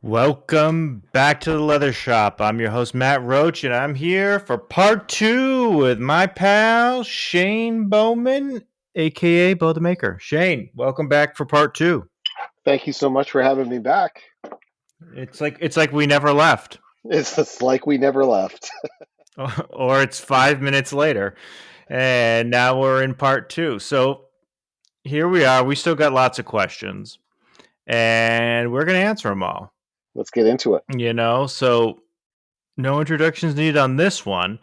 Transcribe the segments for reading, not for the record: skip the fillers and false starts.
Welcome back to the Leather Shop. I'm your host, Matt Roach, and I'm here for part two with my pal, Shane Bowman, aka Bo the Maker. Shane, welcome back for part two. Thank you so much for having me back. It's like we never left. It's just like we never left. Or it's 5 minutes later. And now we're in part two. So here we are. We still got lots of questions. And we're gonna answer them all. Let's get into it. So no introductions needed on this one.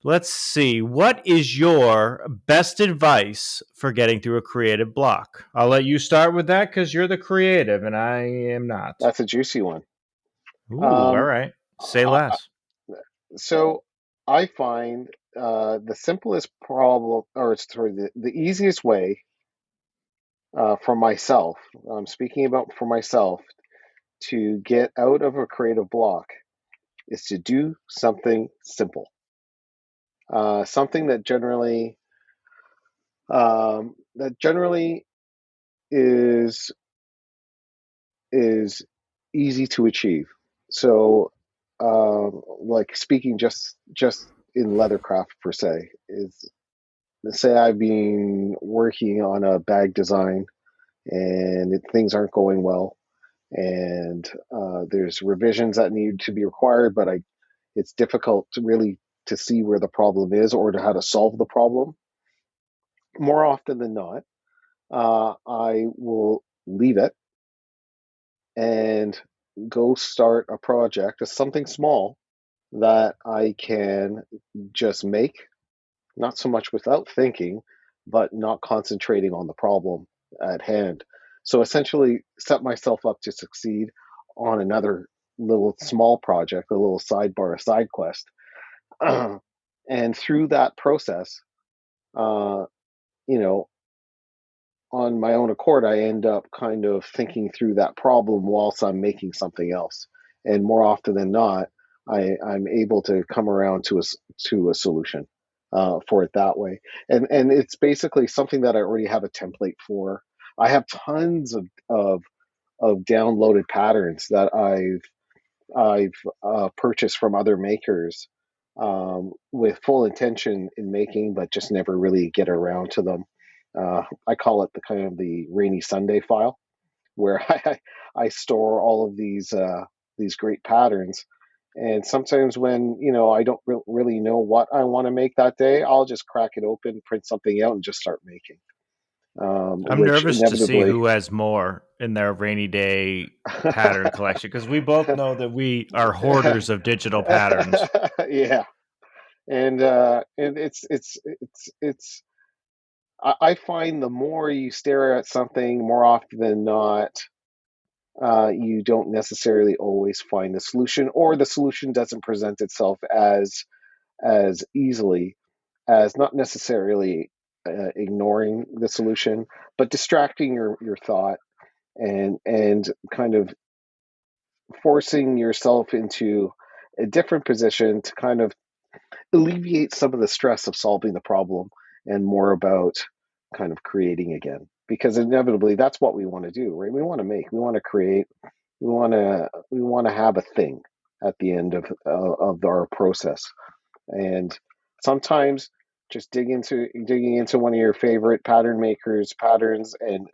Let's see. What is your best advice for getting through a creative block? I'll let you start with that because you're the creative and I am not. That's a juicy one. Ooh, all Um, right. Say I, less. so I find the simplest problem, or sorry, the easiest way for myself, I'm speaking about for myself, to get out of a creative block is to do something simple. Something that generally is is easy to achieve. So, like speaking just in leathercraft per se is, say I've been working on a bag design and things aren't going well, and there's revisions that need to be required, but it's difficult to really to see where the problem is or to how to solve the problem. More often than not, I will leave it and go start a project, something small that I can just make, not so much without thinking, but not concentrating on the problem at hand. So essentially, set myself up to succeed on another little small project, a little sidebar, a side quest. And through that process, uh, you know, on my own accord, I end up kind of thinking through that problem whilst I'm making something else. And more often than not, I'm able to come around to a solution for it that way. And it's basically something that I already have a template for. I have tons of downloaded patterns that I've purchased from other makers with full intention in making, but just never really get around to them. I call it the kind of the rainy Sunday file, where I store all of these great patterns. And sometimes when I don't really know what I want to make that day, I'll just crack it open, print something out, and just start making. I'm Which nervous to see inevitably, who has more in their rainy day pattern collection because we both know that we are hoarders of digital patterns. yeah, and it's I find the more you stare at something, more often than not, you don't necessarily always find the solution, or the solution doesn't present itself as easily as, not necessarily ignoring the solution, but distracting your thought and kind of forcing yourself into a different position to kind of alleviate some of the stress of solving the problem and more about kind of creating again, because inevitably that's what we want to do, right? We want to make, we want to create, we want to have a thing at the end of our process. And sometimes just digging into one of your favorite pattern makers patterns and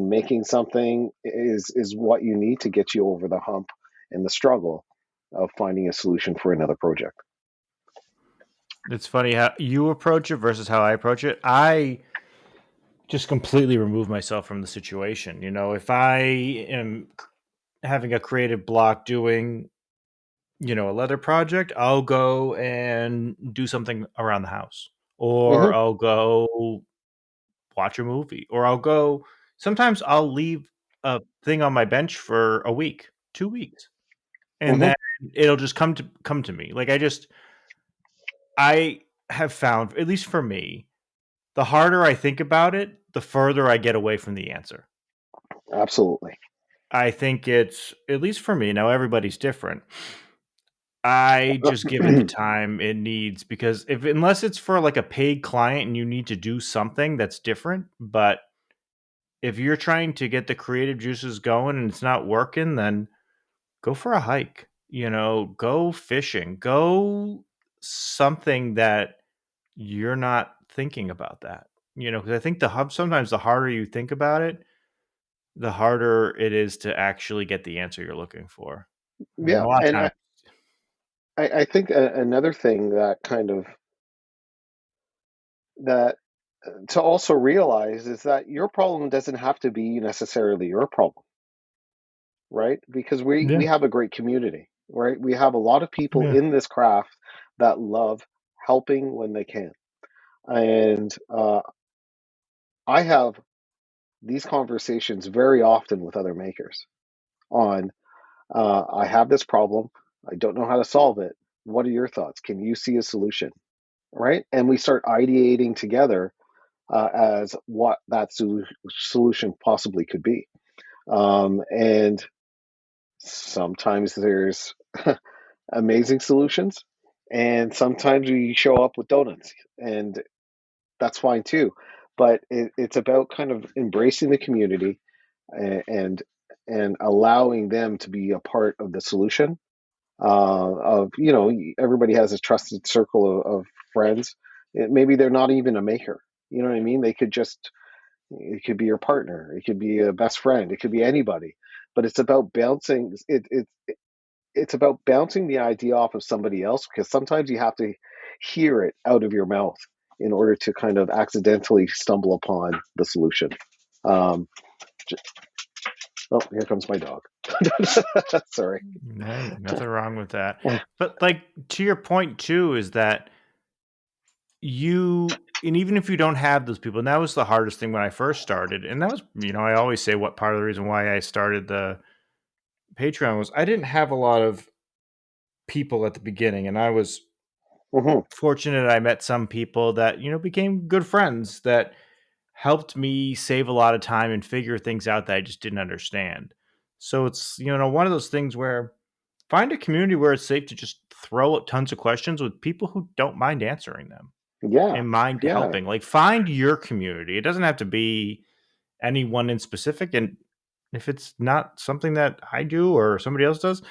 making something is what you need to get you over the hump and the struggle of finding a solution for another project. It's funny how you approach it versus how I approach it. I just completely remove myself from the situation. If I am having a creative block doing, a leather project, I'll go and do something around the house, or Hmm. I'll go watch a movie, or sometimes I'll leave a thing on my bench for a week, 2 weeks, and Hmm. then it'll just come to me. I have found, at least for me, the harder I think about it, the further I get away from the answer. Absolutely. I think it's, at least for me, now everybody's different. I just give it the time it needs because unless it's for like a paid client and you need to do something that's different, but if you're trying to get the creative juices going and it's not working, then go for a hike, go fishing, go something that you're not thinking about that. Because I think sometimes the harder you think about it, the harder it is to actually get the answer you're looking for. A Yeah, lot of and times. I think another thing that kind of that to also realize is that your problem doesn't have to be necessarily your problem, right? Because we Yeah, have a great community, right? We have a lot of people yeah, in this craft that love helping when they can, and I have these conversations very often with other makers on I have this problem, I don't know how to solve it, what are your thoughts, can you see a solution, right? And we start ideating together as what that solution possibly could be. And sometimes there's amazing solutions, and sometimes we show up with donuts, and that's fine too. But it's about kind of embracing the community and and allowing them to be a part of the solution. Of everybody has a trusted circle of friends. Maybe they're not even a maker. You know what I mean? They could just it could be your partner, it could be a best friend, it could be anybody. But it's about bouncing it's about bouncing the idea off of somebody else, because sometimes you have to hear it out of your mouth in order to kind of accidentally stumble upon the solution. Um, oh, here comes my dog. Sorry. hey, nothing wrong with that. But like to your point too, is that and even if you don't have those people, and that was the hardest thing when I first started, and that was, I always say what part of the reason why I started the Patreon was I didn't have a lot of people at the beginning, and I was Hmm. fortunate I met some people that, became good friends that helped me save a lot of time and figure things out that I just didn't understand. So it's, one of those things where find a community where it's safe to just throw out tons of questions with people who don't mind answering them Yeah, and mind yeah, helping. Like find your community. It doesn't have to be anyone in specific. And if it's not something that I do or somebody else does,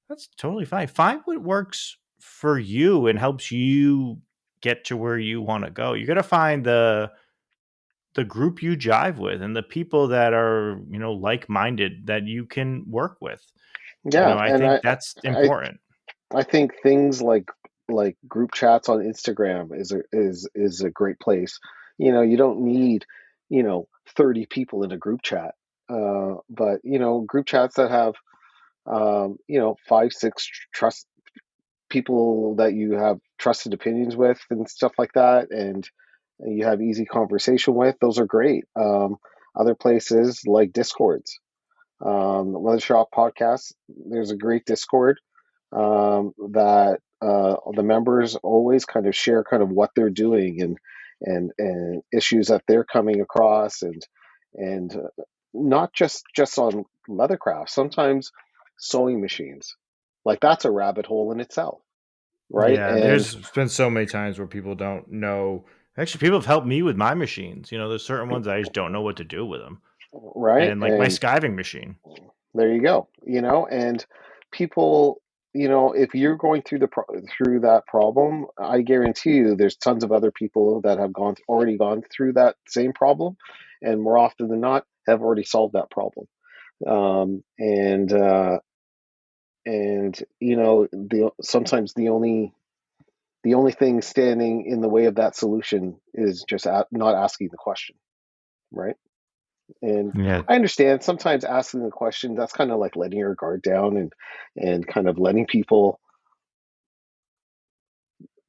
that's totally fine. Find what works for you and helps you get to where you want to go. You got to find the group you jive with and the people that are, like-minded that you can work with. yeah. I And think that's I important. I think things like group chats on Instagram is a great place. You don't need 30 people in a group chat, but group chats that have five, six trust people that you have trusted opinions with and stuff like that, and you have easy conversation with. Those are great. Other places like Discords, Leather Shop Podcast. There's a great Discord that the members always kind of share kind of what they're doing and issues that they're coming across, and not just on leathercraft. Sometimes sewing machines, like that's a rabbit hole in itself, right? Yeah, And there's been so many times where people don't know. Actually, people have helped me with my machines. There's certain ones I just don't know what to do with them. right, And like my and skiving machine. there you go. And people, if you're going through through that problem, I guarantee you, there's tons of other people that have already gone through that same problem, and more often than not, have already solved that problem. And the sometimes the only thing standing in the way of that solution is just not asking the question, right? And Yeah. I understand sometimes asking the question, that's kind of like letting your guard down and kind of letting people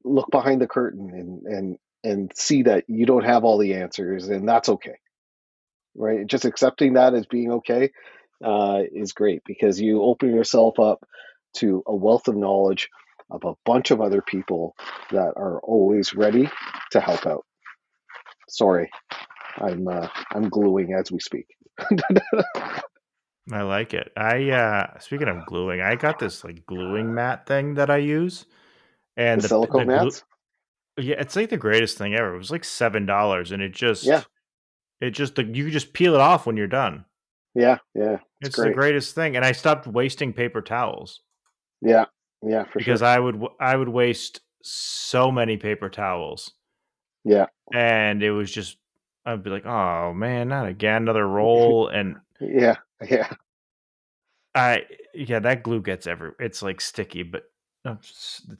look behind the curtain and see that you don't have all the answers, and that's okay, right? Just accepting that as being okay is great, because you open yourself up to a wealth of knowledge of a bunch of other people that are always ready to help out. Sorry, I'm gluing as we speak. I like it. Speaking of gluing, I got this like gluing mat thing that I use, The and the silicone glue. mats. Yeah, it's like the greatest thing ever. It was like $7, and Yeah, you just peel it off when you're done. yeah, yeah. It's It's the great. greatest thing, and I stopped wasting paper towels Yeah, yeah, for because sure. I would waste so many paper towels, Yeah, and it was just I'd be like, "Oh man, not again, another roll," and yeah, yeah. I yeah, that glue gets it's like sticky, but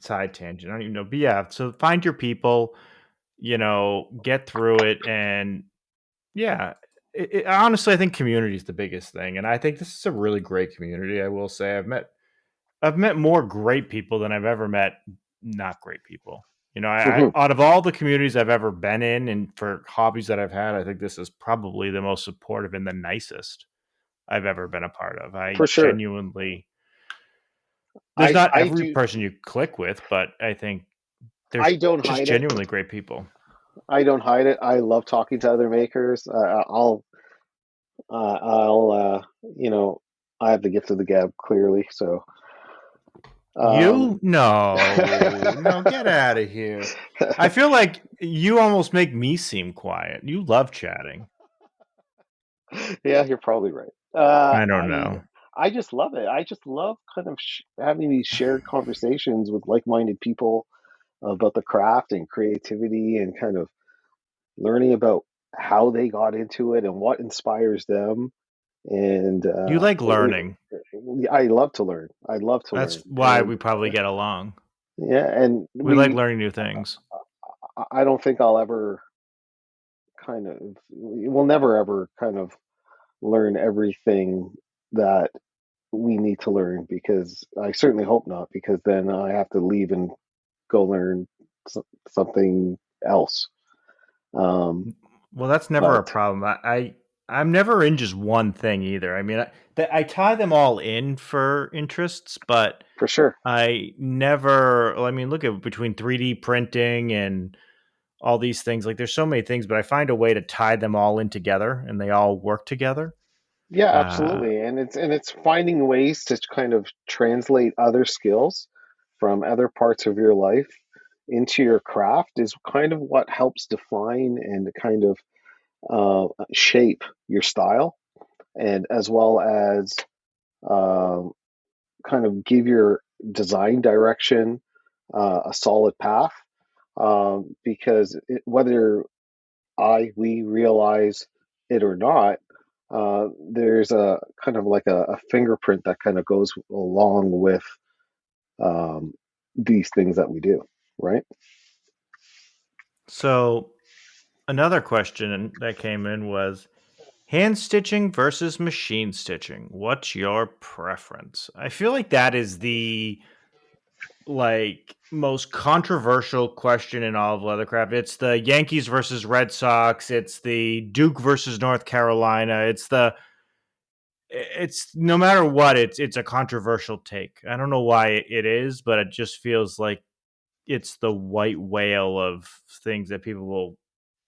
side tangent. I don't even know, but yeah. So find your people, get through it, and yeah. Honestly, I think community is the biggest thing, and I think this is a really great community. I will say, I've met more great people than I've ever met not great people. Hmm. Out of all the communities I've ever been in, and for hobbies that I've had, I think this is probably the most supportive and the nicest I've ever been a part of. I For sure. genuinely there's I not I every do. person you click with, but I think there's I don't just hide it. genuinely great people. I don't hide it. I love talking to other makers. I'll you know, I have the gift of the gab clearly. So um, You? No. No, get out of here. I feel like you almost make me seem quiet. You love chatting. yeah, you're probably right. I don't know. I just love it. I just love kind of having these shared conversations with like-minded people about the craft and creativity and kind of learning about how they got into it and what inspires them. And You like learning. I love to learn. I love to That's learn. why And we probably get along. yeah, and We like learning new things. I don't think I'll ever we'll never ever kind of learn everything that we need to learn, because I certainly hope not, because then I have to leave and go learn something else. Um, Well, that's never a but problem. I'm never in just one thing either. I mean, I tie them all in for interests, but for sure, I never. Well, I mean, look at between 3D printing and all these things. Like, there's so many things, but I find a way to tie them all in together, and they all work together. yeah, Uh, absolutely. And it's finding ways to kind of translate other skills from other parts of your life into your craft is kind of what helps define and kind of shape your style, and as well as um, kind of give your design direction a solid path. Because whether we realize it or not, there's a kind of like a fingerprint that kind of goes along with um, these things that we do, right? so another question that came in was hand stitching versus machine stitching. What's your preference? I feel like that is the most controversial question in all of leathercraft. It's the Yankees versus Red Sox. It's the Duke versus North Carolina. It's no matter what. It's a controversial take. I don't know why it is, but it just feels like it's the white whale of things that people will.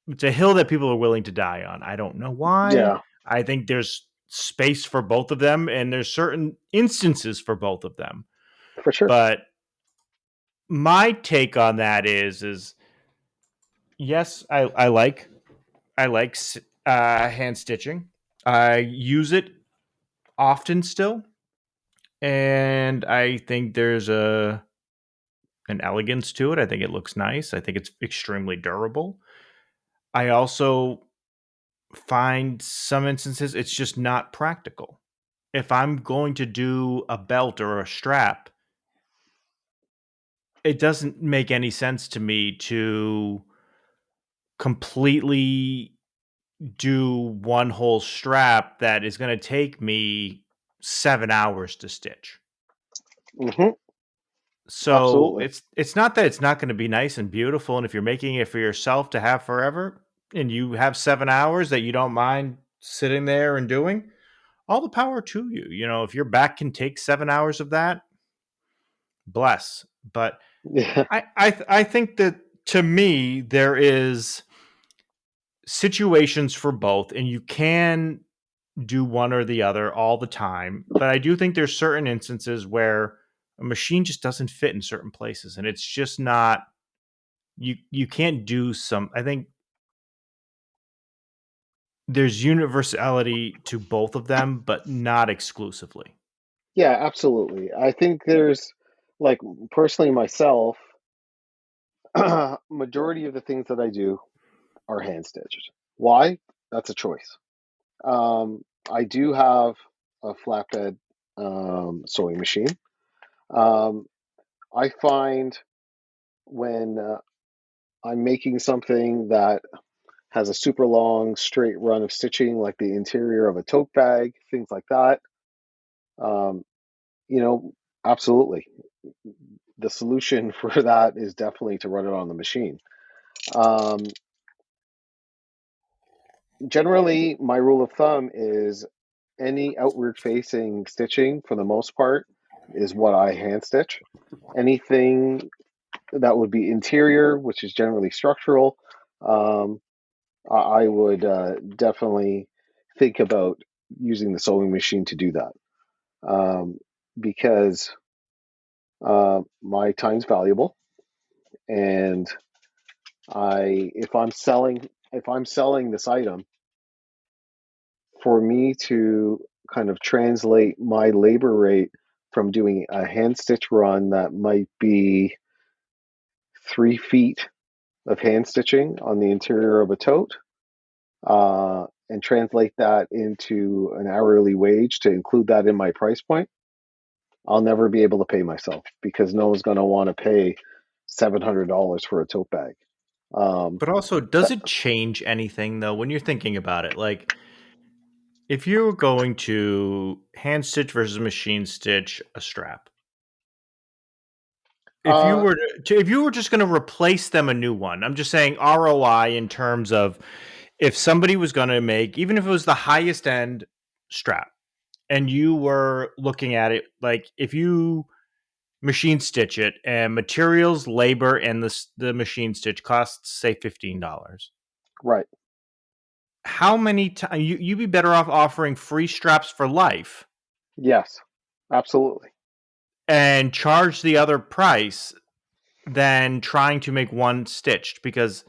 It's a hill that people are willing to die on. I don't know why. Yeah, I think there's space for both of them, and there's certain instances for both of them. for sure. But my take on that is yes, I like hand stitching. I use it often still, and I think there's a an elegance to it. I think it looks nice. I think it's extremely durable. I also find some instances it's just not practical. If I'm going to do a belt or a strap, it doesn't make any sense to me to completely do one whole strap that is going to take me 7 hours to stitch. Hmm. So Absolutely. it's not that it's not going to be nice and beautiful, and if you're making it for yourself to have forever, and you have 7 hours that you don't mind sitting there and doing, all the power to you. If your back can take 7 hours of that, bless. But Yeah, I think that to me there is situations for both, and you can do one or the other all the time. But I do think there's certain instances where a machine just doesn't fit in certain places, and it's just not you can't do some. I think there's universality to both of them, but not exclusively. Yeah, absolutely. I think there's like personally myself, majority of the things that I do are hand stitched. Why? That's a choice. I do have a flatbed sewing machine. Um, I find when I'm making something that has a super long straight run of stitching, like the interior of a tote bag, things like that, um, you know, absolutely. The solution for that is definitely to run it on the machine. Um, Generally, my rule of thumb is any outward facing stitching, for the most part, is what I hand stitch. Anything that would be interior, which is generally structural, um, I would definitely think about using the sewing machine to do that, because my time's valuable, and if I'm selling this item, for me to kind of translate my labor rate from doing a hand stitch run that might be 3 feet of hand stitching on the interior of a tote, and translate that into an hourly wage to include that in my price point, I'll never be able to pay myself because no one's going to want to pay $700 for a tote bag. Um, But also, does it change anything though when you're thinking about it? Like, if you're going to hand stitch versus machine stitch a strap, uh, if you were just going to replace them a new one, I'm just saying ROI in terms of if somebody was going to make, even if it was the highest end strap, and you were looking at it like if you machine stitch it and materials, labor, and the machine stitch costs say $15. right. How many times you'd be better off offering free straps for life Yes, absolutely. and charge the other price than trying to make one stitched, because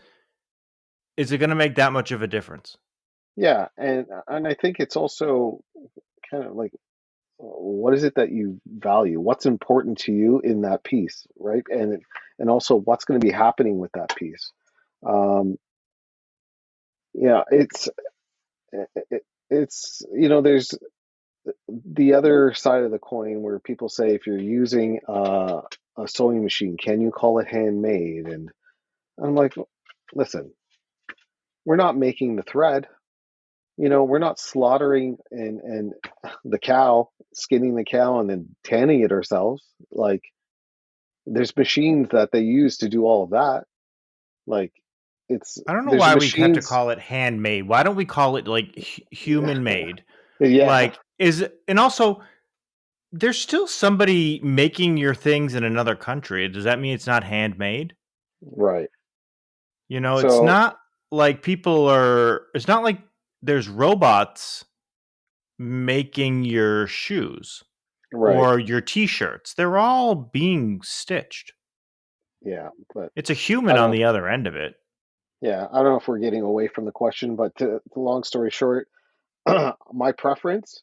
is it going to make that much of a difference? Yeah, and I think it's also kind of like what is it that you value? What's important to you in that piece, right? And also what's going to be happening with that piece. Um, yeah, it's there's the other side of the coin where people say if you're using a sewing machine, can you call it handmade? And I'm like, listen, we're not making the thread. We're not slaughtering and the cow, skinning the cow and then tanning it ourselves. Like there's machines that they use to do all of that. Like it's I don't know there's why we have to machines. call it handmade. Why don't we call it like human made? Yeah, Like is and also there's still somebody making your things in another country. Does that mean it's not handmade? right. You know, it's So not like people are it's not like there's robots making your shoes right, or your t-shirts. They're all being stitched. yeah, but It's a I human on don't. the other end of it. Yeah, I don't know if we're getting away from the question, but long story short, my preference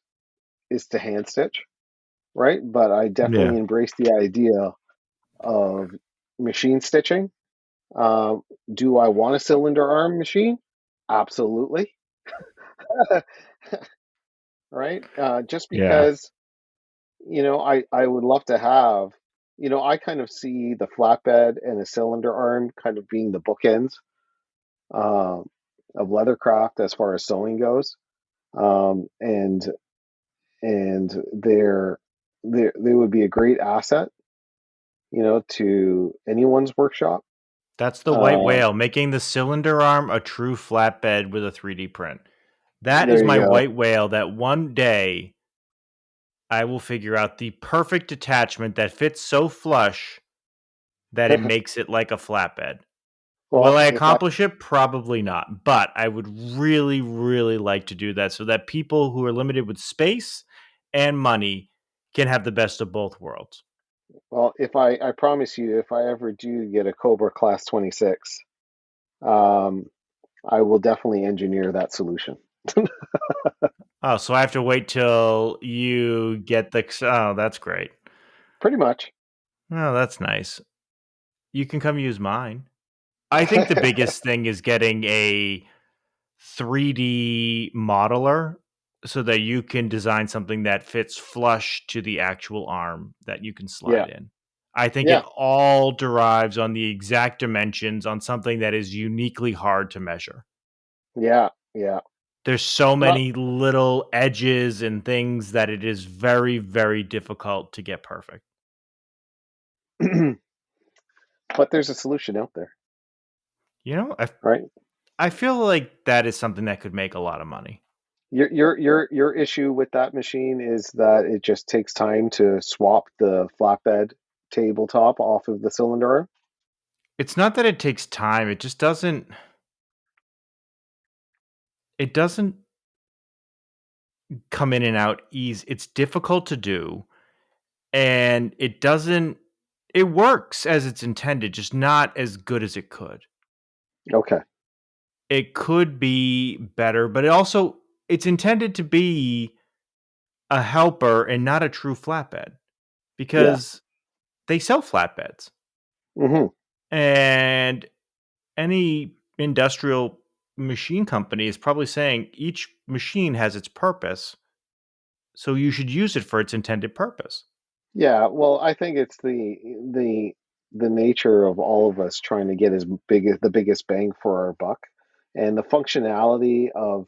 is to hand stitch, right? But I Yeah. definitely embrace the idea of machine stitching. Um, do I want a cylinder arm machine? Absolutely. Right? Just Yeah. because, I would love to have, I kind of see the flatbed and the cylinder arm kind of being the bookends um, of leathercraft as far as sewing goes. And they would be a great asset, to anyone's workshop. That's the white Um, whale, making the cylinder arm a true flatbed with a 3D print. That is there you my go. white whale that one day I will figure out the perfect attachment that fits so flush that it makes it like a flatbed. Will Well, I if I accomplish it? Probably not. But I would really, really like to do that so that people who are limited with space and money can have the best of both worlds. I promise you, if I ever do get a Cobra Class 26, um, I will definitely engineer that solution. Oh, so I have to wait till you get the. Oh, that's great. Pretty much. Oh, that's nice. You can come use mine. I think the biggest thing is getting a 3D modeler so that you can design something that fits flush to the actual arm that you can Yeah, slide in. I think it yeah, all derives on the exact dimensions on something that is uniquely hard to measure. yeah, yeah. There's so Well, many little edges and things that it is very, very difficult to get perfect. but there's a solution out there, You know, right? I feel like that is something that could make a lot of money. Your issue with that machine is that it just takes time to swap the flatbed tabletop off of the cylinder arm. It's not that it takes time, it just doesn't come in and out easy. It's difficult to do, and it works as it's intended, just not as good as it could. Okay. It could be better, but it's intended to be a helper and not a true flatbed Yeah. because they sell flatbeds. Hmm. And any industrial machine company is probably saying each machine has its purpose, so you should use it for its intended purpose. Yeah. Well, I think it's the nature of all of us trying to get as big as the biggest bang for our buck, and the functionality of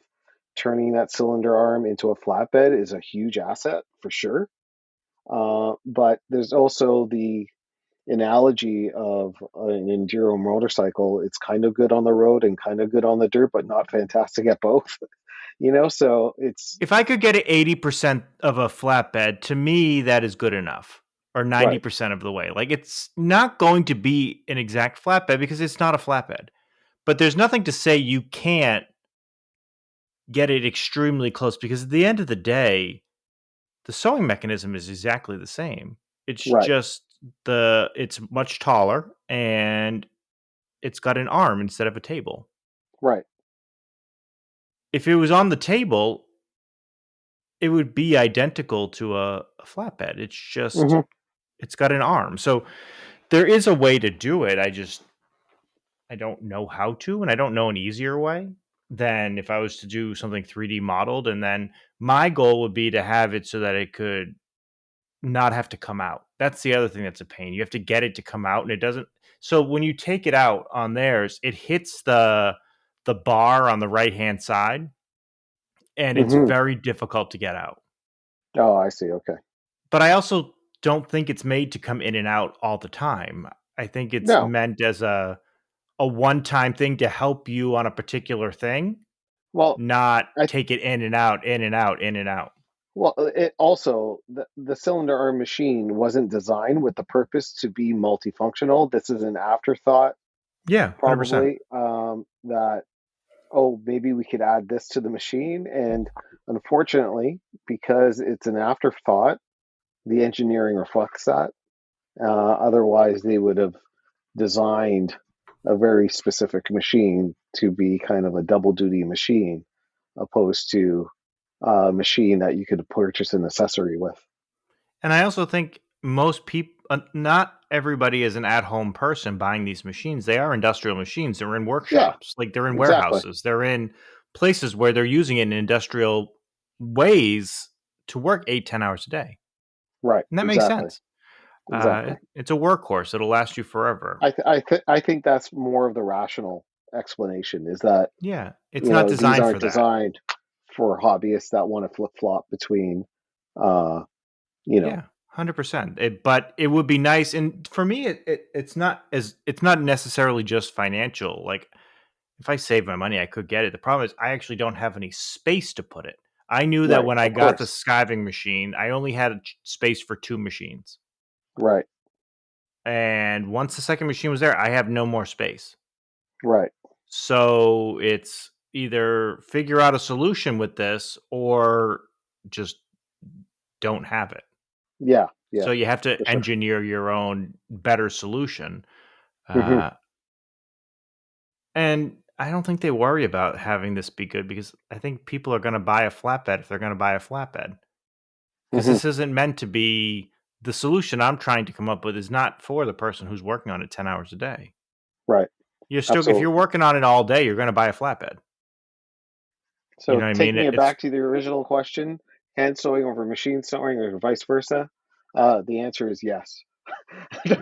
turning that cylinder arm into a flatbed is a huge asset for sure. But there's also the analogy of an enduro motorcycle. It's kind of good on the road and kind of good on the dirt, but not fantastic at both. So it's If I could get it 80% of a flatbed, to me, that is good enough, or right, 90% of the way. Like, it's not going to be an exact flatbed because it's not a flatbed. But there's nothing to say you can't get it extremely close because at the end of the day, the sewing mechanism is exactly the same. It's right, just it's much taller and it's got an arm instead of a table. right. If it was on the table, it would be identical to a flatbed. Hmm. It's got an arm. So there is a way to do it. I don't know how to, and I don't know an easier way than if I was to do something 3D modeled. And then my goal would be to have it so that it could not have to come out. That's the other thing that's a pain. You have to get it to come out and it doesn't. So when you take it out on theirs, it hits the bar on the right-hand side and it's Hmm. very difficult to get out. Oh, I see. Okay. But I also don't think it's made to come in and out all the time. I think it's No. meant as a one-time thing to help you on a particular thing, Well, not I take it in and out, in and out, in and out. it also the cylinder arm machine wasn't designed with the purpose to be multifunctional. This is an afterthought, Yeah, 100%. probably. That oh, maybe we could add this to the machine, and unfortunately, because it's an afterthought, the engineering reflects that. Otherwise, they would have designed a very specific machine to be kind of a double duty machine, opposed to a machine that you could purchase an accessory with. And I also think most people, not everybody is an at-home person buying these machines. They are industrial machines. They're in Yeah, workshops, like they're in exactly. warehouses. They're in places where they're using it in industrial ways to work 8, 10 hours a day. Right, And that makes exactly, sense. exactly. It's a workhorse. It'll last you forever. I think that's more of the rational explanation is that Yeah. It's not these designed for aren't that. designed for hobbyists that want to flip flop between uh you know Yeah, 100%. But it would be nice, and for me, it's not necessarily just financial. Like if I save my money, I could get it. The problem is I actually don't have any space to put it. I knew that right, when I of got the course, skiving machine, I only had space for 2 machines, right, and once the second machine was there, I have no more space. right, So it's either figure out a solution with this or just don't have it. yeah, yeah, So you have to for sure. engineer your own better solution. Hmm. Uh, and I don't think they worry about having this be good because I think people are going to buy a flatbed if they're going to buy a flatbed. Because Hmm. this isn't meant to be the solution I'm trying to come up with is not for the person who's working on it 10 hours a day. Right. You're still if you're Absolutely. working on it all day, you're going to buy a flatbed. You So know what I mean? taking it It's back to the original question, hand sewing over machine sewing or vice versa, the answer is yes. Do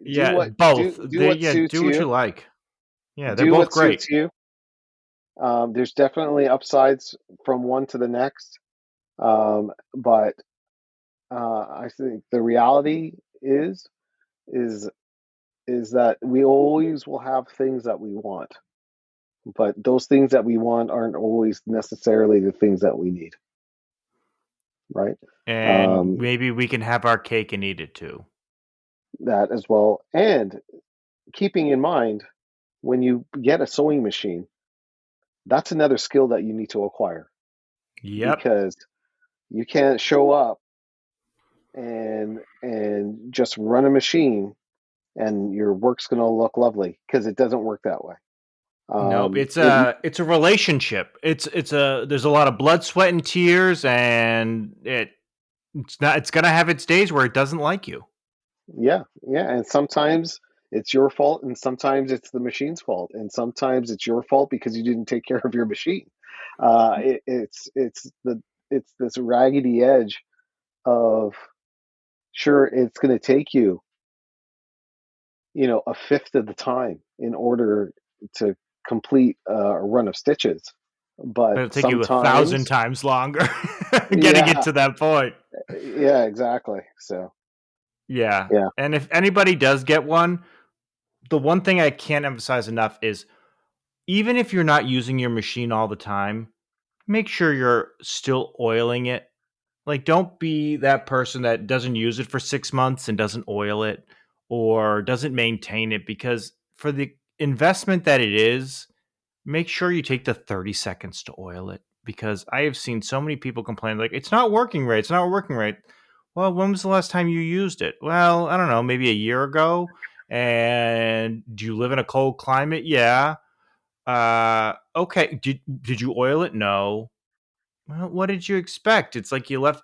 yeah, what both. do They what yeah, suits do what you. you like. Yeah, they're Do both what great. suits you. There's definitely upsides from one to the next, but I think the reality is is that we always will have things that we want, but those things that we want aren't always necessarily the things that we need, right? And Um, maybe we can have our cake and eat it too. that as well, and keeping in mind when you get a sewing machine, that's another skill that you need to acquire Yep. because you can't show up and just run a machine and your work's going to look lovely because it doesn't work that way. Nope, it's It a relationship. It's a there's a lot of blood, sweat, and tears, and it's gonna have its days where it doesn't like you. Yeah, yeah, and sometimes it's your fault, and sometimes it's the machine's fault, and sometimes it's your fault because you didn't take care of your machine. It's this raggedy edge of sure it's going to take you, a fifth of the time in order to complete a run of stitches, but But it'll take you 1,000 sometimes, times longer getting it yeah, to that point. yeah, exactly. So Yeah, yeah. and if anybody does get one, the one thing I can't emphasize enough is even if you're not using your machine all the time, make sure you're still oiling it. Like, don't be that person that doesn't use it for 6 months and doesn't oil it or doesn't maintain it because for the investment that it is, make sure you take the 30 seconds to oil it because I have seen so many people complain like it's not working right. It's not working right. Well, when was the last time you used it? Well, I don't know, maybe a year ago. And do you live in a cold climate? Yeah. Okay. Did you oil it? No. Well, what did you expect? It's like you left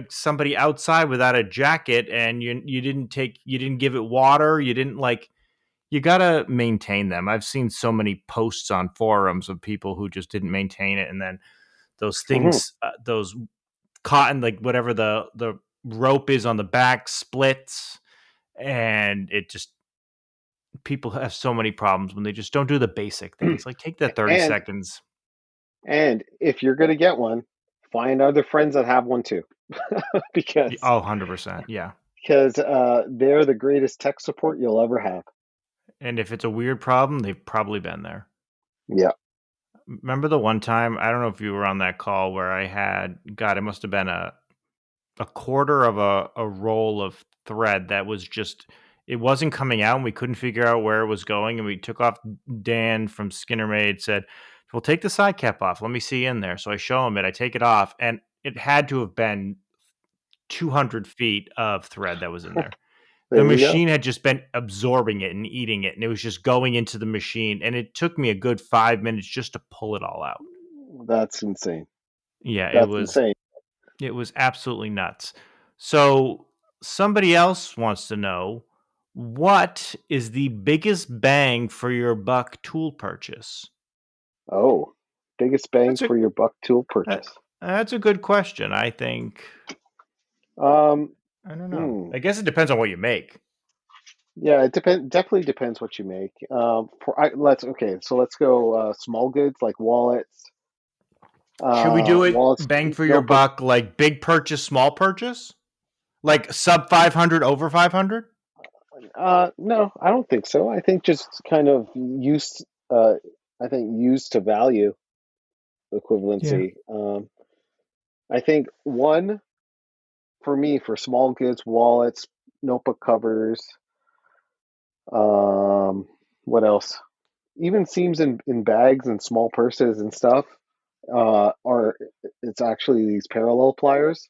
somebody outside without a jacket, and you didn't give it water. You didn't like you gotta maintain them. I've seen so many posts on forums of people who just didn't maintain it, and then those Hmm. things, those cotton, like whatever the rope is on the back, splits, and it just people have so many problems when they just don't do the basic things. Like take that 30 and seconds. and if you're going to get one, find other friends that have one too, because Oh, 100%. Yeah. they're the greatest tech support you'll ever have. And if it's a weird problem, they've probably been there. Yeah. Remember the one time, I don't know if you were on that call where I had, God, it must have been a quarter of a roll of thread that was just it wasn't coming out and we couldn't figure out where it was going and we took off Dan from Skinner Maid said, "Well, take the side cap off. Let me see in there." So I show him it. I take it off and it had to have been 200 feet of thread that was in there. The There you go. machine had just been absorbing it and eating it and it was just going into the machine and it took me a good 5 minutes just to pull it all out. That's insane. Yeah, That's insane. it was absolutely nuts. So, somebody else wants to know what is the biggest bang for your buck tool purchase? Oh, biggest bang That's a for your buck tool that, purchase. that's a good question. I think Um, I don't know. hmm. I guess it depends on what you make. Yeah, it definitely depends what you make. Let's okay, so let's go small goods like wallets, Should we do it wallets, bang for your notebook. buck like big purchase, small purchase? Like sub 500 over 500? No, I don't think so. I think just kind of use. Uh, I think use to value Yeah. equivalency. I think one for me for small goods, wallets, notebook covers. Um, what else? Even seams in bags and small purses and stuff are it's actually these parallel pliers.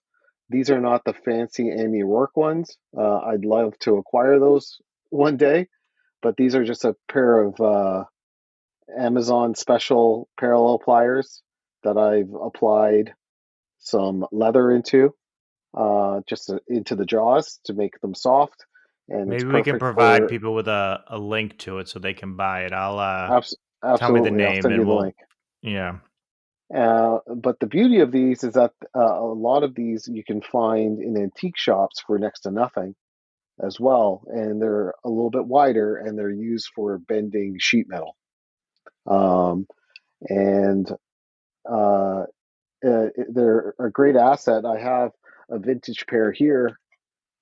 These are not the fancy Amy Rourke ones. I'd love to acquire those one day, but these are just a pair of Amazon special parallel pliers that I've applied some leather into, into the jaws to make them soft, and it's Maybe we can perfect provide for people with a link to it so they can buy it. I'll tell me the absolutely. I'll name send you and the link. we'll yeah. But the beauty of these is that a lot of these you can find in antique shops for next to nothing as well, and they're a little bit wider and they're used for bending sheet metal. Um, and they're a great asset. I have a vintage pair here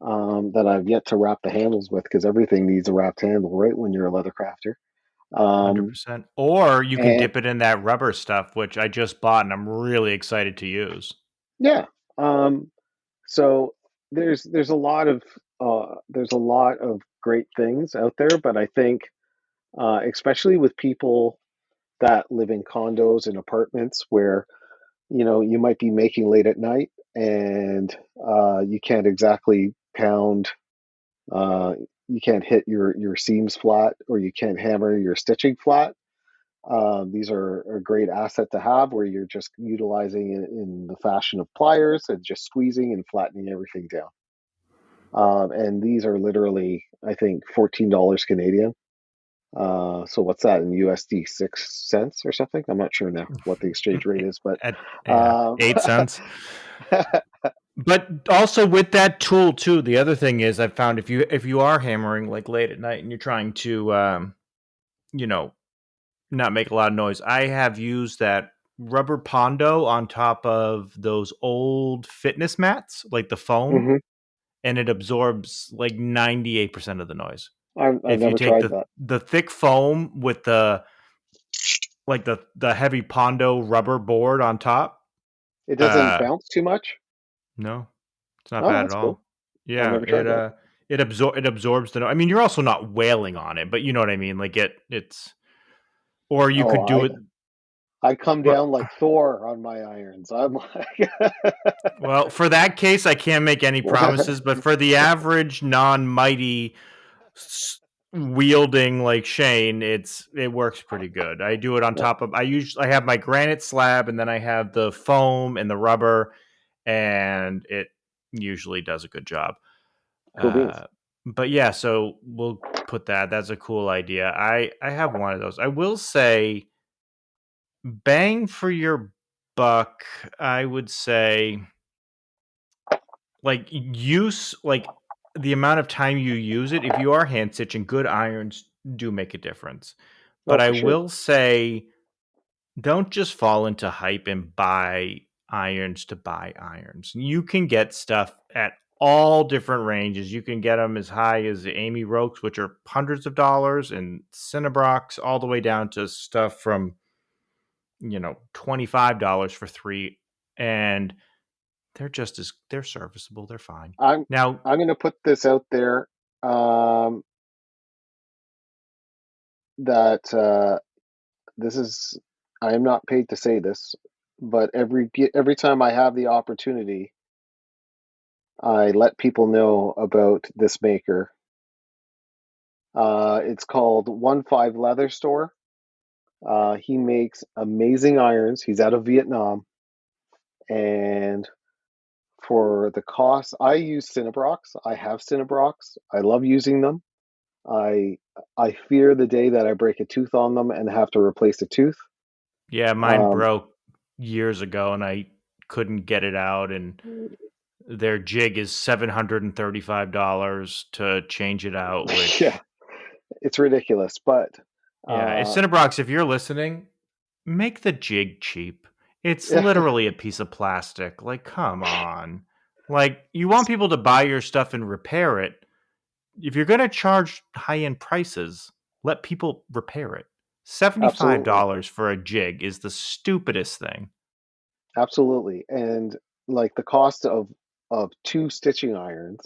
that I've yet to wrap the handles with because everything needs a wrapped handle, right? When you're a leather crafter. Um, 100%. Or you can and dip it in that rubber stuff, which I just bought and I'm really excited to use. yeah, um, so there's a lot of great things out there, but I think especially with people that live in condos and apartments where you might be making late at night and you can't exactly pound uh, you can't hit your seams flat or you can't hammer your stitching flat. These are a great asset to have where you're just utilizing it in the fashion of pliers and just squeezing and flattening everything down. And these are literally, I think, $14 Canadian. So what's that in USD? 6 cents or something? I'm not sure now what the exchange rate is, but At yeah, um, 8 cents. But also with that tool too, the other thing is I found if you are hammering like late at night and you're trying to you know, not make a lot of noise, I have used that rubber pondo on top of those old fitness mats, like the foam, mhm. and it absorbs like 98% of the noise. I've If you never take tried the that. the thick foam with the heavy pondo rubber board on top, It doesn't uh bounce too much. no, it's not Oh, bad at that's cool. all. I've Yeah, never tried that. it absorbs the. I mean, you're also not wailing on it, but you know what I mean. Like it's or you Oh, could do it. I come Well, down like Thor on my irons. I'm like, well, for that case, I can't make any promises, but for the average non-mighty wielding like Shane, it works pretty good. I do it on top of I have my granite slab and then I have the foam and the rubber, and it usually does a good job. cool beans. Uh, but yeah, so we'll put that. That's a cool idea. I have one of those. I will say, bang for your buck. I would say, like use like the amount of time you use it. If you are hand stitching, good irons do make a difference. Oh, But I for sure. will say, don't just fall into hype and buy irons to buy irons. You can get stuff at all different ranges. You can get them as high as the Amy Rokes, which are hundreds of dollars, and Cinnabrox, all the way down to stuff from $25 for three, and they're serviceable. They're fine. I'm Now, I'm gonna put this out there um, that this is I am not paid to say this, but every time I have the opportunity, I let people know about this maker. It's called 1 5 Leather Store. He makes amazing irons. He's out of Vietnam, and for the cost, I use Cinnabrox. I have Cinnabrox. I love using them. I I fear the day that I break a tooth on them and have to replace a tooth. yeah, mine Um, broke years ago, and I couldn't get it out, and their jig is $735 to change it out, yeah, which it's ridiculous, but yeah, if uh, Cinebrox, if you're listening, make the jig cheap. It's yeah, literally a piece of plastic. Like, come on. Like, you want people to buy your stuff and repair it. If you're going to charge high end prices, let people repair it. absolutely, $75 for a jig is the stupidest thing. absolutely, and like the cost of two stitching irons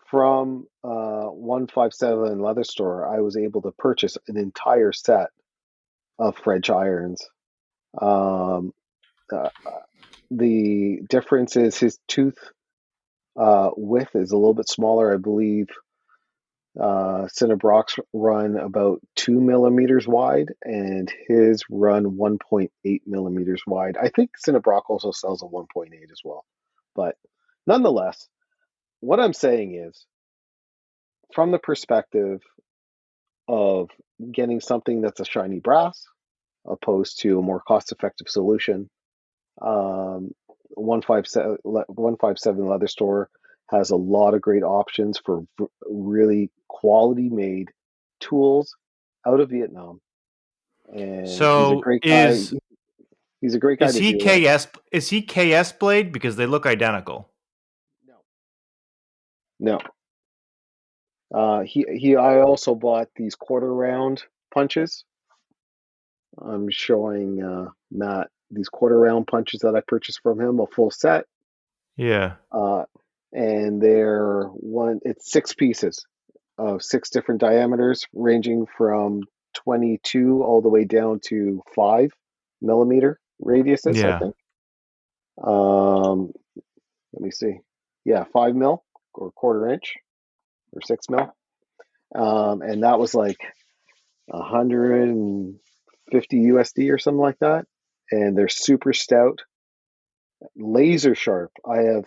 from 157 Leather Store, I was able to purchase an entire set of French irons. Um, uh, the difference is his tooth width is a little bit smaller, I believe. Cinnabrock's run about 2 millimeters wide, and his run 1.8 millimeters wide. I think Cinnabrock also sells a 1.8 as well. But nonetheless, what I'm saying is, from the perspective of getting something that's a shiny brass, opposed to a more cost-effective solution, 157 Leather Store has a lot of great options for really quality made tools out of Vietnam, and he's a So great guy. He's a great guy is to he deal with. KS is he KS Blade because they look identical? No, no. He. I also bought these quarter round punches. I'm showing Matt these quarter round punches that I purchased from him, a full set. Yeah. Uh, and they're one. It's six pieces of six different diameters, ranging from 22 all the way down to 5 millimeter radiuses, I Yeah. think. Let me see. Yeah, 5 mil or quarter inch or 6 mil. And that was like 150 USD or something like that. And they're super stout, laser sharp. I have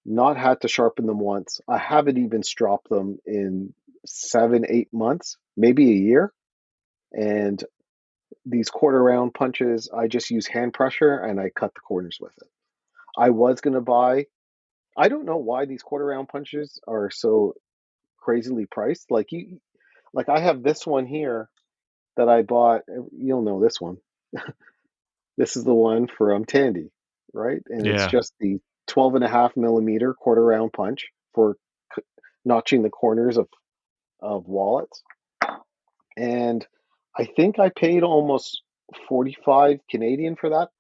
not had to sharpen them once. I haven't even stropped them in 7, 8 months, maybe a year. And these quarter round punches, I just use hand pressure and I cut the corners with it. I was going to buy, I don't know why these quarter round punches are so crazily priced. Like I have this one here that I bought. You'll know this one. This is the one from Tandy, right? And it's Yeah. just the 12.5 millimeter quarter round punch for notching the corners of wallets. And I think I paid almost 45 Canadian for that.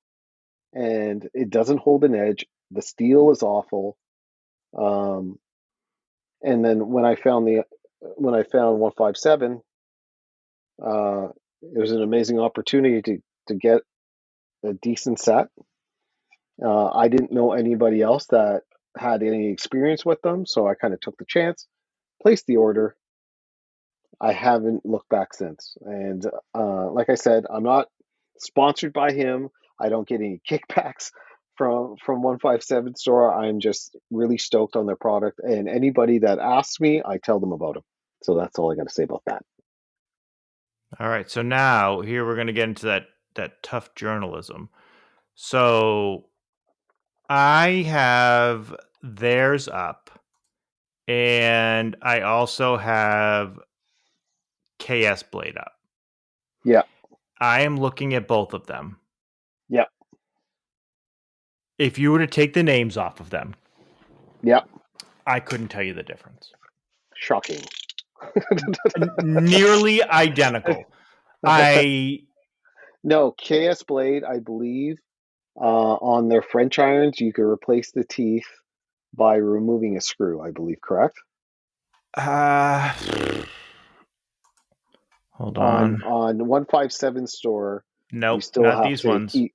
And it doesn't hold an edge. The steel is awful. Um, and then when I found 157, it was an amazing opportunity to get a decent set. I didn't know anybody else that had any experience with them, so I kind of took the chance, placed the order. I haven't looked back since. And like I said, I'm not sponsored by him. I don't get any kickbacks from 157 store. I'm just really stoked on their product. And anybody that asks me, I tell them about them. So that's all I got to say about that. All right. So now here we're going to get into that tough journalism. So I have theirs up, and I also have KS Blade up. Yeah, I am looking at both of them. yeah, If you were to take the names off of them, yeah. I couldn't tell you the difference. Shocking. Nearly identical. I No, KS Blade, I believe, on their French irons, you can replace the teeth by removing a screw, I believe, correct? uh hold On on. 157 store, you Nope, still not have these to ones. eat.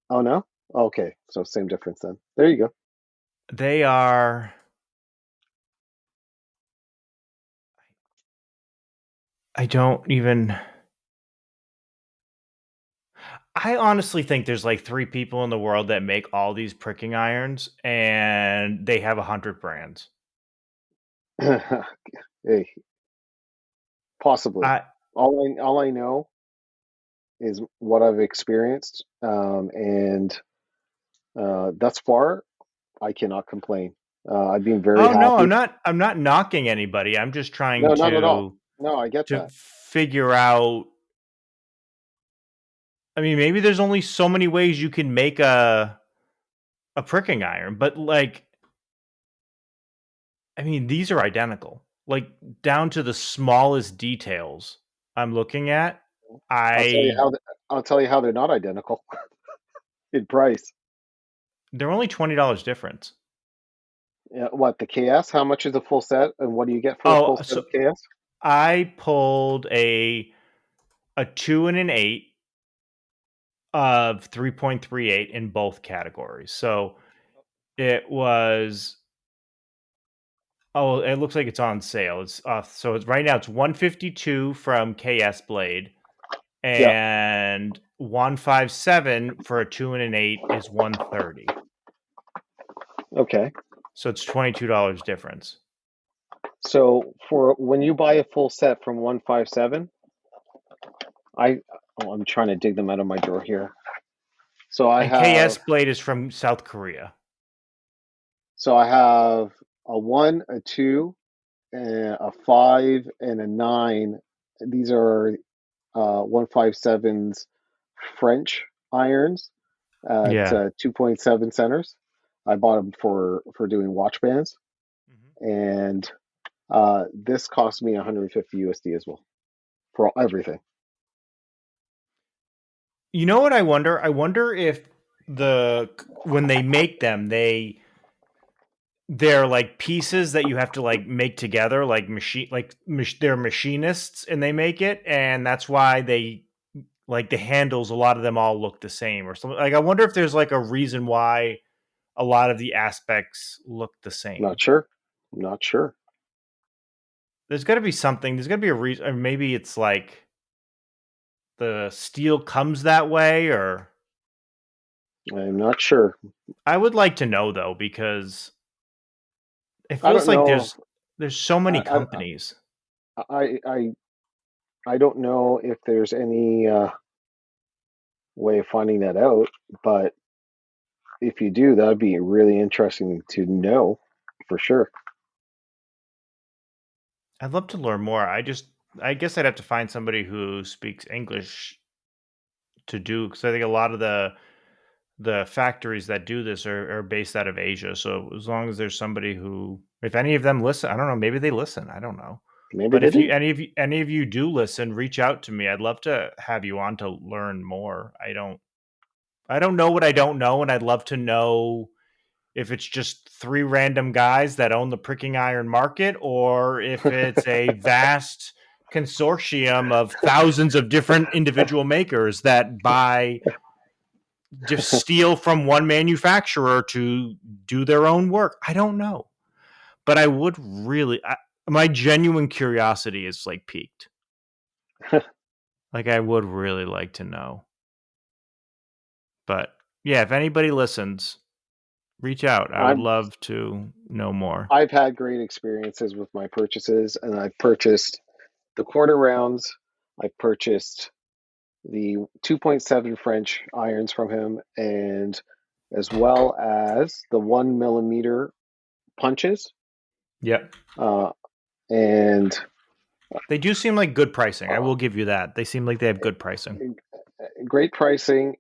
Oh no? Okay, so same difference then. There you go. They are I don't even I honestly think there's like 3 people in the world that make all these pricking irons, and they have 100 brands. Hey, possibly. I All I know is what I've experienced, and thus far, I cannot complain. I've been very Oh, no, happy. I'm not knocking anybody, I'm just trying No, not at all. No, I get to that. figure out I mean, maybe there's only so many ways you can make a pricking iron, but, like, I mean, these are identical, like, down to the smallest details I'm looking at. I'll tell you I how. I'll tell you how they're not identical in price. They're only $20 difference. Yeah, what the KS? How much is a full set, and what do you get for a full Oh, set so of KS? I pulled a 2 and an 8 of 3.38 in both categories. So it was Oh, it looks like it's on sale. It's so it's right now it's 152 from KS Blade, Yeah. and 157 for a 2 and an 8 is 130. Okay. So it's $22 difference. So for when you buy a full set from 157, I I'm trying to dig them out of my drawer here. So I And KS have Blade is from South Korea. so I have a 1, a 2, a 5, and a 9. These are 157's French irons at Yeah. 2.7 centers. I bought them for doing watch bands, Mhm. and this cost me 150 USD as well for everything. You know what I wonder? I wonder if the when they make them, they're like pieces that you have to like make together, like they're machinists and they make it, and that's why they like the handles. A lot of them all look the same or something. Like I wonder if there's like a reason why a lot of the aspects look the Not same. sure. Not sure. There's got to be something. There's got to be a reason. Or maybe it's like the steel comes that way, or I'm not sure. I would like to know though because it I feels don't like know. there's so many I companies. I don't know if there's any way of finding that out, but if you do, that'd be really interesting to know for sure. I'd love to learn more. I guess I'd have to find somebody who speaks English to do because I think a lot of the factories that do this are based out of Asia. So as long as there's somebody who, if any of them listen, I don't know, maybe they listen. I don't know. Maybe But they if you do. any of you do listen, reach out to me. I'd love to have you on to learn more. I don't know what I don't know, and I'd love to know if it's just three random guys that own the pricking iron market or if it's a vast consortium of thousands of different individual makers that buy just steal from one manufacturer to do their own work. I don't know, but I would really my genuine curiosity is like piqued. Like I would really like to know. But yeah, if anybody listens, reach out. I would I'm love to know more. I've had great experiences with my purchases, and I've purchased the quarter rounds. I've purchased the 2.7 French irons from him, and as well as the 1 millimeter punches. Yep. Uh, and They do seem like good pricing. I uh, will give you that. They seem like they have good pricing. great pricing.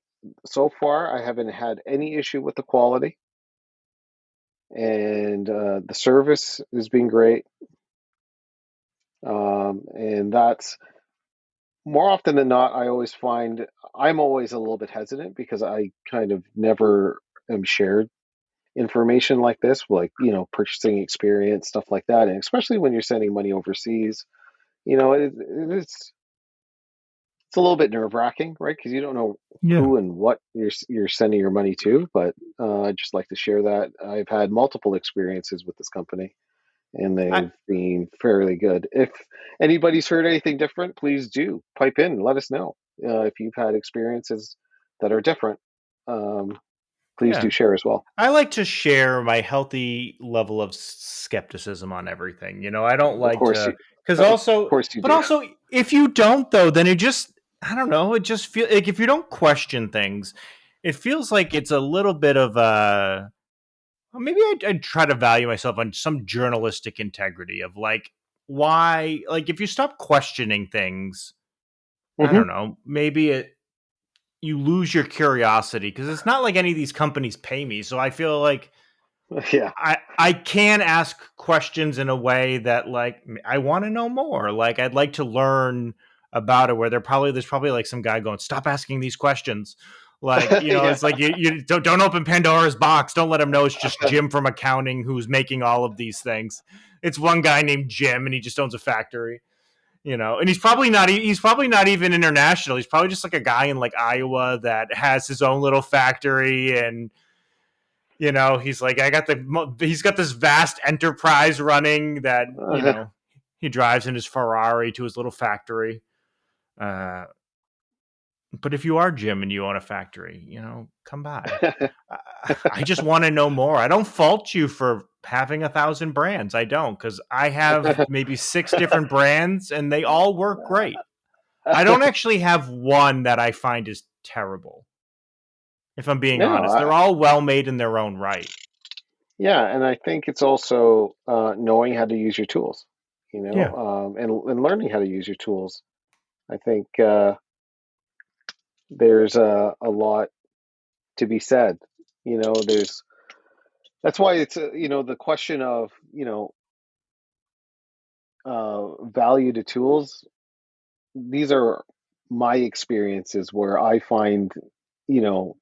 So far, I haven't had any issue with the quality, and the service has been great. And that's more often than not, I always find I'm always a little bit hesitant because I kind of never am shared information like this, like, purchasing experience, stuff like that. And especially when you're sending money overseas, it's a little bit nerve wracking, right? Because you don't know Yeah. who and what you're sending your money to. But I just like to share that I've had multiple experiences with this company, and I they've been fairly good. If anybody's heard anything different, please do pipe in and let us know. If you've had experiences that are different, um, please yeah. do share as well. I like to share my healthy level of skepticism on everything. I don't Of like course, to cuz of also course you but do. also if you don't though, then it just I don't know, it just feel like if you don't question things, it feels like it's a little bit of a well, maybe I'd try to value myself on some journalistic integrity of like why like if you stop questioning things, I Hmm. don't know, maybe you lose your curiosity because it's not like any of these companies pay me. So I feel like Yeah. I can ask questions in a way that like I want to know more. Like I'd like to learn about it. Where there's probably like some guy going, "Stop asking these questions." Like Yeah. it's like you don't open Pandora's box. Don't let him know it's just Jim from accounting who's making all of these things. It's one guy named Jim, and he just owns a factory. And he's probably not even international. He's probably just like a guy in like Iowa that has his own little factory, and He's like, he's got this vast enterprise running that, he drives in his Ferrari to his little factory. Uh, but if you are Jim and you own a factory, come by. I just want to know more. I don't fault you for having 1,000 brands. I don't, because I have maybe 6 different brands and they all work great. I don't actually have one that I find is terrible. If I'm being No, honest, they're all well made in their own right. yeah, and I think it's also knowing how to use your tools, Yeah. and learning how to use your tools. I think there's a lot to be said. There's that's why it's the question of value to tools. These are my experiences where I find you know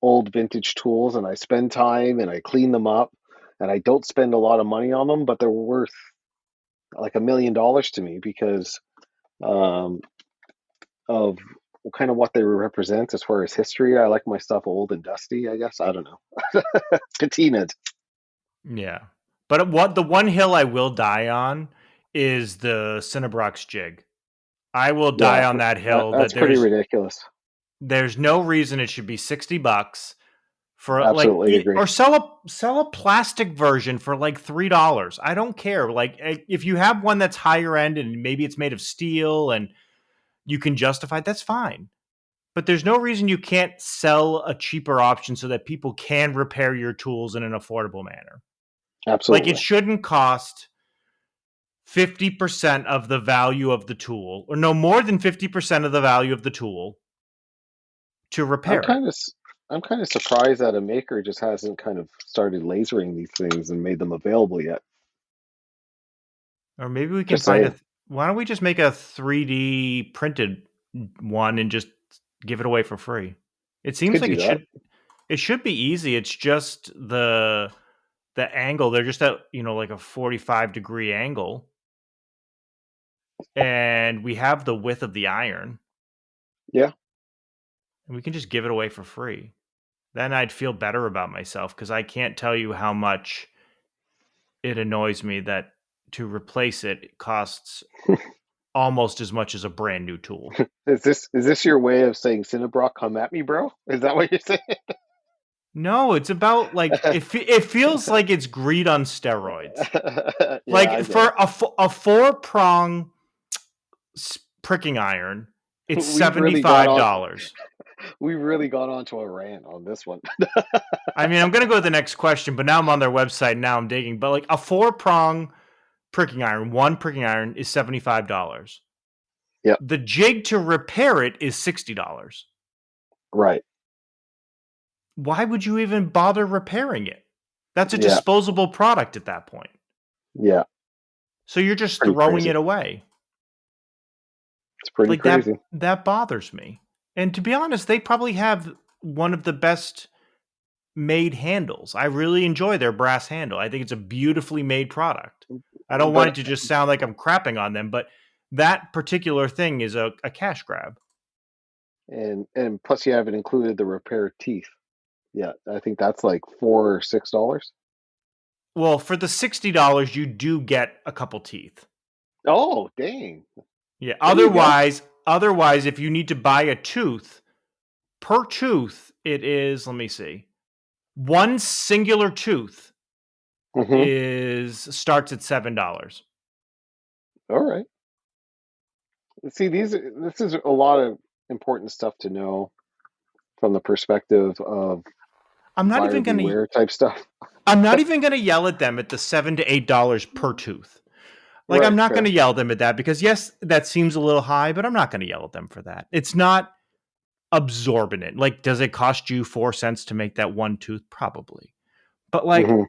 old vintage tools and I spend time and I clean them up and I don't spend a lot of money on them, but they're worth like $1 million to me because um, of kind of what they represent as far as history. I like my stuff old and dusty, I guess. I don't know. Patinaed. Yeah. But what the one hill I will die on is the Cinnabrox jig. I will die Yeah, on that that, hill that's that pretty ridiculous. there's no reason it should be $60 for Absolutely agree. or sell a plastic version for like $3. I don't care. Like if you have one that's higher end and maybe it's made of steel and you can justify it, that's fine. But there's no reason you can't sell a cheaper option so that people can repair your tools in an affordable manner. Like it Absolutely. shouldn't cost 50% of the value of the tool, or no more than 50% of the value of the tool to I'm repair it. kind of I'm kind of surprised that a maker just hasn't kind of started lasering these things and made them available yet. Or maybe we can Just find saying. why don't we just make a 3D printed one and just give it away for free? It seems Could like do that. it should be easy. It's just the angle. They're just at, like a 45-degree angle, and we have the width of the iron, Yeah. and we can just give it away for free. Then I'd feel better about myself because I can't tell you how much it annoys me that to replace it costs almost as much as a brand new tool. Is this your way of saying Cinnabrock, come at me, bro? Is that what you're saying? No, it's about like it feels like it's greed on steroids. Yeah, I Like get for a 4-prong pricking iron, it. it's We've really got on. $75. We've really gone on to a rant on this one. I mean, I'm gonna go to the next question, but now I'm on their website. Now I'm digging. But like a 4-prong pricking iron, one pricking iron is $75. Yep. The jig to repair it is $60. Right. Why would you even bother repairing it? That's a Yeah. disposable product at that point. Yeah. So you're just Pretty throwing crazy. it away. It's pretty Like that crazy. that bothers me. And to be honest, they probably have one of the best made handles. I really enjoy their brass handle. I think it's a beautifully made product. I don't want But it to just sound like I'm crapping on them, but that particular thing is a cash grab. and plus you haven't included the repair teeth. Yeah, I think that's like $4 or $6. Well, for the $60, you do get a couple teeth. Oh, dang. Yeah. There you go. Otherwise, if you need to buy a tooth, per tooth, it is, let me see. One singular tooth Mm-hmm. is starts at $7. All right. See, this is a lot of important stuff to know from the perspective of I'm not buyer even gonna beware type stuff. I'm not even gonna yell at them at the $7 to $8 per tooth. Like I'm Right, not gonna fair. yell at them at that because yes, that seems a little high, but I'm not gonna yell at them for that. It's not absorbent. Like, does it cost you 4 cents to make that one tooth? Probably. But like, Hmm.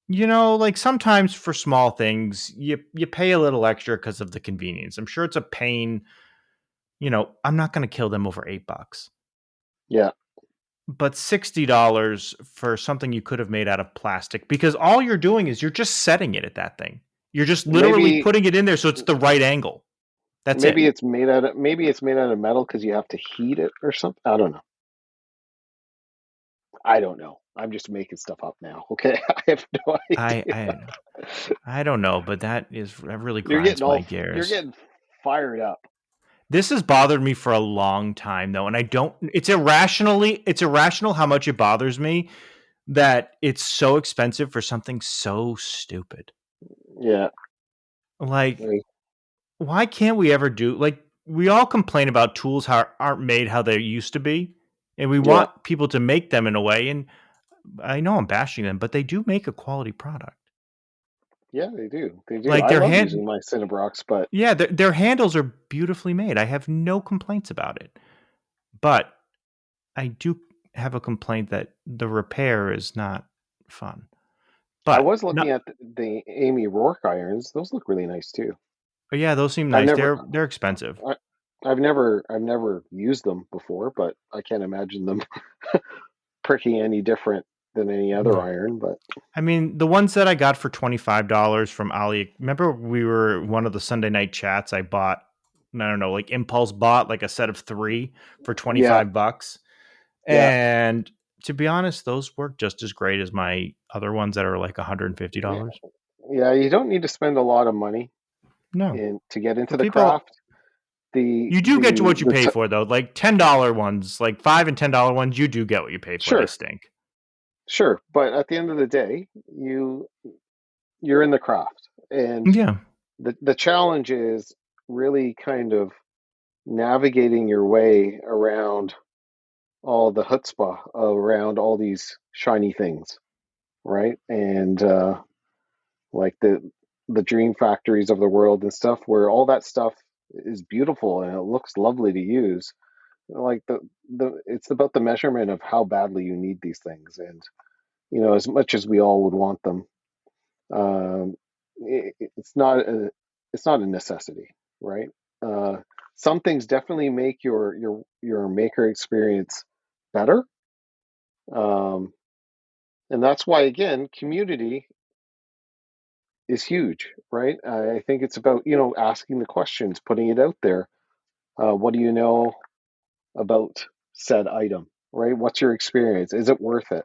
like sometimes for small things, you pay a little extra because of the convenience. I'm sure it's a pain. I'm not gonna kill them over $8. Yeah. But $60 for something you could have made out of plastic, because all you're doing is you're just setting it at that thing. You're just literally Maybe putting it in there so it's the right angle. That's it. maybe it's made out of metal because you have to heat it or something. I don't know. I don't know. I'm just making stuff up now. Okay, I have no I idea. I I don't know, but that really You're grinds getting my you're gears. getting fired up. This has bothered me for a long time though, and I don't it's irrational how much it bothers me that it's so expensive for something so stupid. Yeah, Like, like, why can't we ever do like we all complain about tools how aren't made how they used to be, and we yeah, want people to make them in a way, and I know I'm bashing them, but they do make a quality product. yeah. They do. They do. Like I their love hand using my Cinnabrox, but yeah, their handles are beautifully made. I have no complaints about it. But I do have a complaint that the repair is not fun. I But was no, looking at the Amy Rourke irons. Those look really nice too. yeah, those seem I've nice. never, They're expensive. I, I've never used them before, but I can't imagine them pricking any different than any other No. iron. But I mean, the ones that I got for $25 from Ali. Remember, we were one of the Sunday night chats. I bought, I don't know, like impulse bought like a set of three for yeah, $25, yeah, and to be honest, those work just as great as my other ones that are like yeah, $150. yeah. You don't need to spend a lot of money No, in to get for into the people, craft. The you do get to the what you the pay t- for though. Like $10 ones, like $5 and $10 ones, you do get what you pay for. They Sure, stink. sure, but at the end of the day, you're in the craft, and Yeah, the challenge is really kind of navigating your way around all the chutzpah around all these shiny things, right? And like the dream factories of the world and stuff, where all that stuff is beautiful and it looks lovely to use. Like the it's about the measurement of how badly you need these things, and as much as we all would want them, um, it's not a necessity, right? Uh, some things definitely make your maker experience better, um, and that's why again community is huge, right? I think it's about asking the questions, putting it out there. What do you know about said item, right? What's your experience? Is it worth it?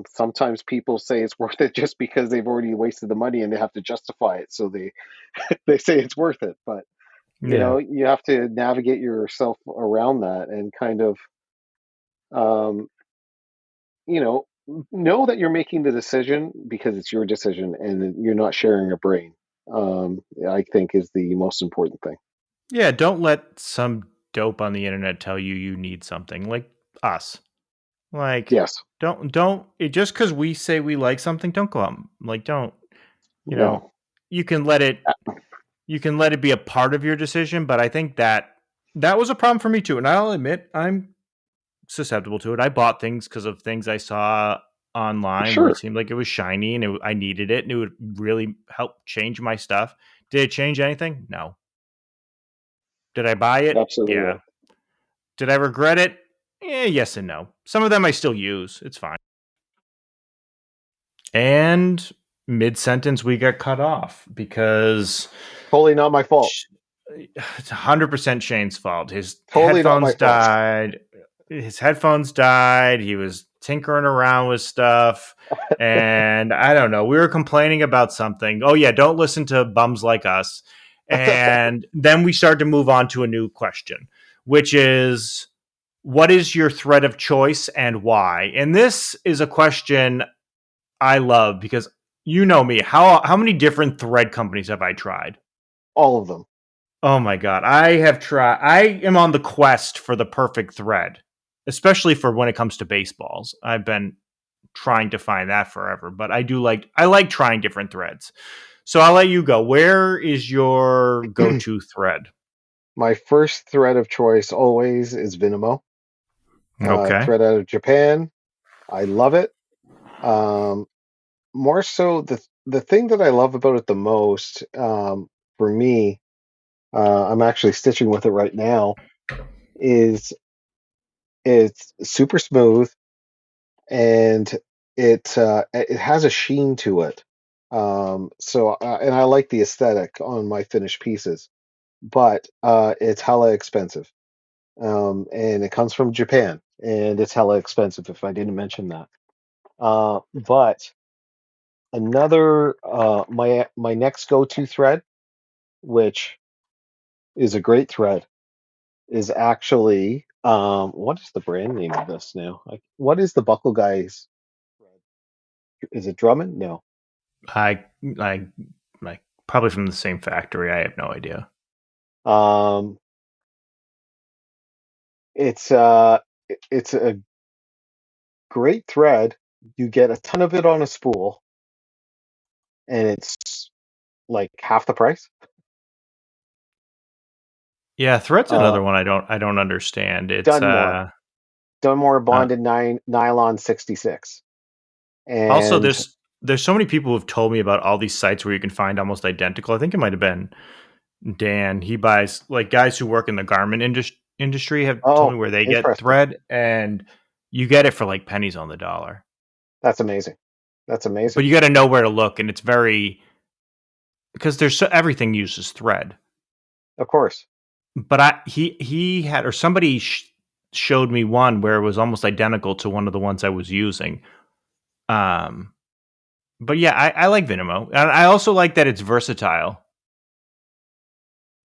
Sometimes people say it's worth it just because they've already wasted the money and they have to justify it, so they say it's worth it. But yeah, you have to navigate yourself around that and kind of um, you know that you're making the decision because it's your decision and you're not sharing a brain. I think is the most important thing. yeah. Don't let some dope on the internet tell you you need something like us. Like, Yes. don't it just because we say we like something. Don't go out like don't you know. No. You can let it you can let it be a part of your decision, but I think that that was a problem for me too. And I'll admit I'm susceptible to it. I bought things because of things I saw online where it Sure. seemed like it was shiny and I needed it and it would really help change my stuff. Did it change anything? No. Did I buy it? Absolutely Yeah. not. Did I regret it? Yes and no. Some of them I still use. It's fine. And mid sentence, we got cut off because Totally not my fault. it's 100% Shane's fault. Totally not my fault. His headphones died. He was tinkering around with stuff. And I don't know. We were complaining about something. Oh, yeah. Don't listen to bums like us. And then we started to move on to a new question, which is what is your thread of choice and why? And this is a question I love because you know me. How many different thread companies have I tried? All of them. Oh my god, I have tried. I am on the quest for the perfect thread, especially for when it comes to baseballs. I've been trying to find that forever, but I like trying different threads. So I'll let you go. Where is your go-to thread? My first thread of choice always is Vinymo. Okay. Thread out of Japan. I love it. Um, More so, the thing that I love about it the most, for me, I'm actually stitching with it right now, is it's super smooth and it has a sheen to it. And I like the aesthetic on my finished pieces, but it's hella expensive. And it comes from Japan, and it's hella expensive. If I didn't mention that. But another my next go-to thread, which is a great thread, is actually what is the brand name of this now? Like, what is the Buckle Guys thread? Is it Drummond? No. I I like probably from the same factory. I have no idea. Um, it's a great thread. You get a ton of it on a spool, and it's like half the price. Yeah, thread's Uh, another one I don't understand. It's Dunmore, Dunmore uh bonded nylon 66, also and there's so many people who've told me about all these sites where you can find almost identical. I think it might have been Dan. He buys like guys who work in the garment industry have told oh, me where they get interesting. thread and you get it for like pennies on the dollar. That's amazing. That's But amazing. you got to know where to look and it's very because everything uses thread. Of course. But he had or somebody showed me one where it was almost identical to one of the ones I was using. Um but yeah, I like Vinymo. And I also like that it's versatile.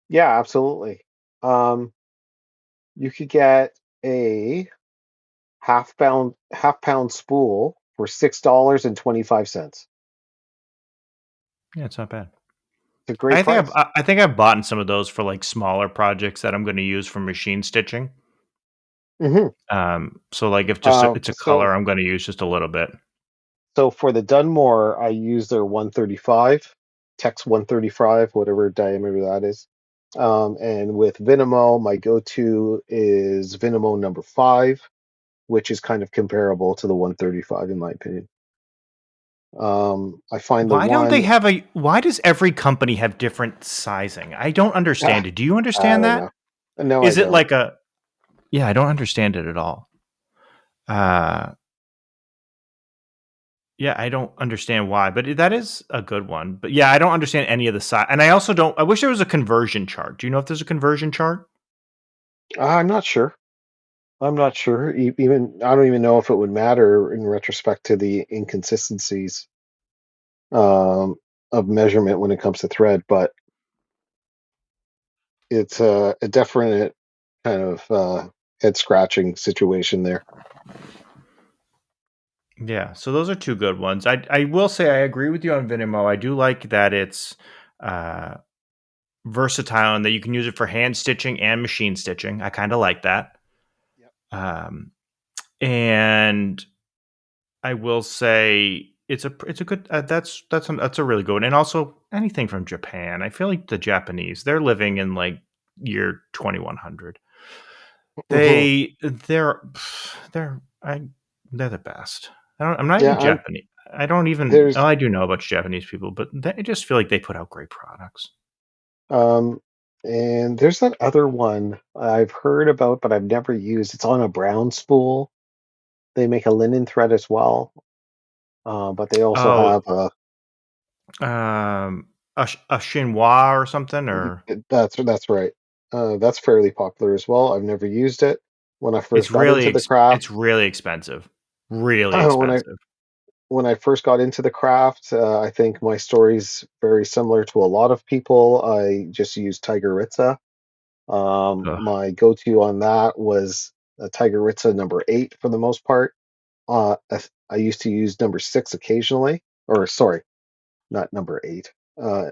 Yeah, absolutely. Um, you could get a half pound spool for $6.25. Yeah, it's not bad. It's a great price. I think I've bought some of those for like smaller projects that I'm going to use for machine stitching. Hmm. So like if just it's a So color I'm going to use just a little bit. so for the Dunmore, I use their 135, Tex 135, whatever diameter that is. And with Vinymo, my go-to is Vinymo number 5, which is kind of comparable to the 135 in my opinion. I find the Why don't they one have a why does every company have different sizing? I don't ah, understand it. Do you I understand don't that? know. No, I Is it don't. like a yeah, I don't understand it at all. Uh yeah, I don't understand why, but that is a good one. But yeah, I don't understand any of the size. And I also don't I wish there was a conversion chart. Do you know if there's a conversion chart? I'm not sure. I'm not sure. Even I don't even know if it would matter in retrospect to the inconsistencies um, of measurement when it comes to thread, but it's a definite kind of head scratching situation there. Yeah, so those are two good ones. I will say I agree with you on Vinymo. I do like that it's uh, versatile and that you can use it for hand stitching and machine stitching. I kind of like that. Yep. Um, and I will say it's a good that's a really good one. And also anything from Japan. I feel like the Japanese they're living in like year 2100. Hmm. They're they're the best. I'm not Yeah, even Japanese. I don't even there's oh, I do know about Japanese people, but I just feel like they put out great products. um, and there's that other one I've heard about, but I've never used. It's on a brown spool. They make a linen thread as well, but they also Oh, have a a chinois or something or that's right. That's fairly popular as well. I've never used it. When I first got into the it's craft, really expensive. Really when I expensive. when I first got into the craft, I think my story's very similar to a lot of people. I just used Tiger Ritza. Ugh. My go-to on that was a Tiger Ritza number 8 for the most part. I used to use number 6 occasionally, or sorry, not number 8, uh,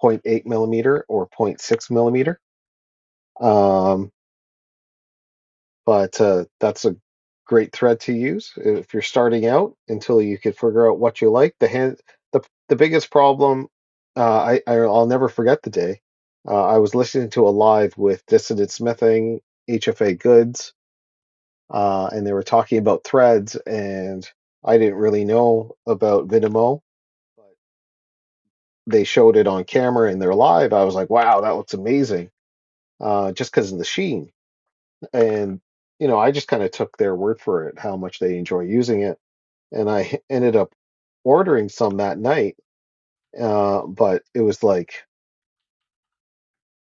0.8 millimeter or 0.6 millimeter. Um, but that's a great thread to use if you're starting out until you can figure out what you like. The biggest problem, I'll never forget the day. I was listening to a live with Dissonant Smithing, HFA Goods, and they were talking about threads, and I didn't really know about Vinymo, but they showed it on camera in their live. I was like, wow, that looks amazing, just because of the sheen. And I just kind of took their word for it, how much they enjoy using it, and I ended up ordering some that night. But it was like,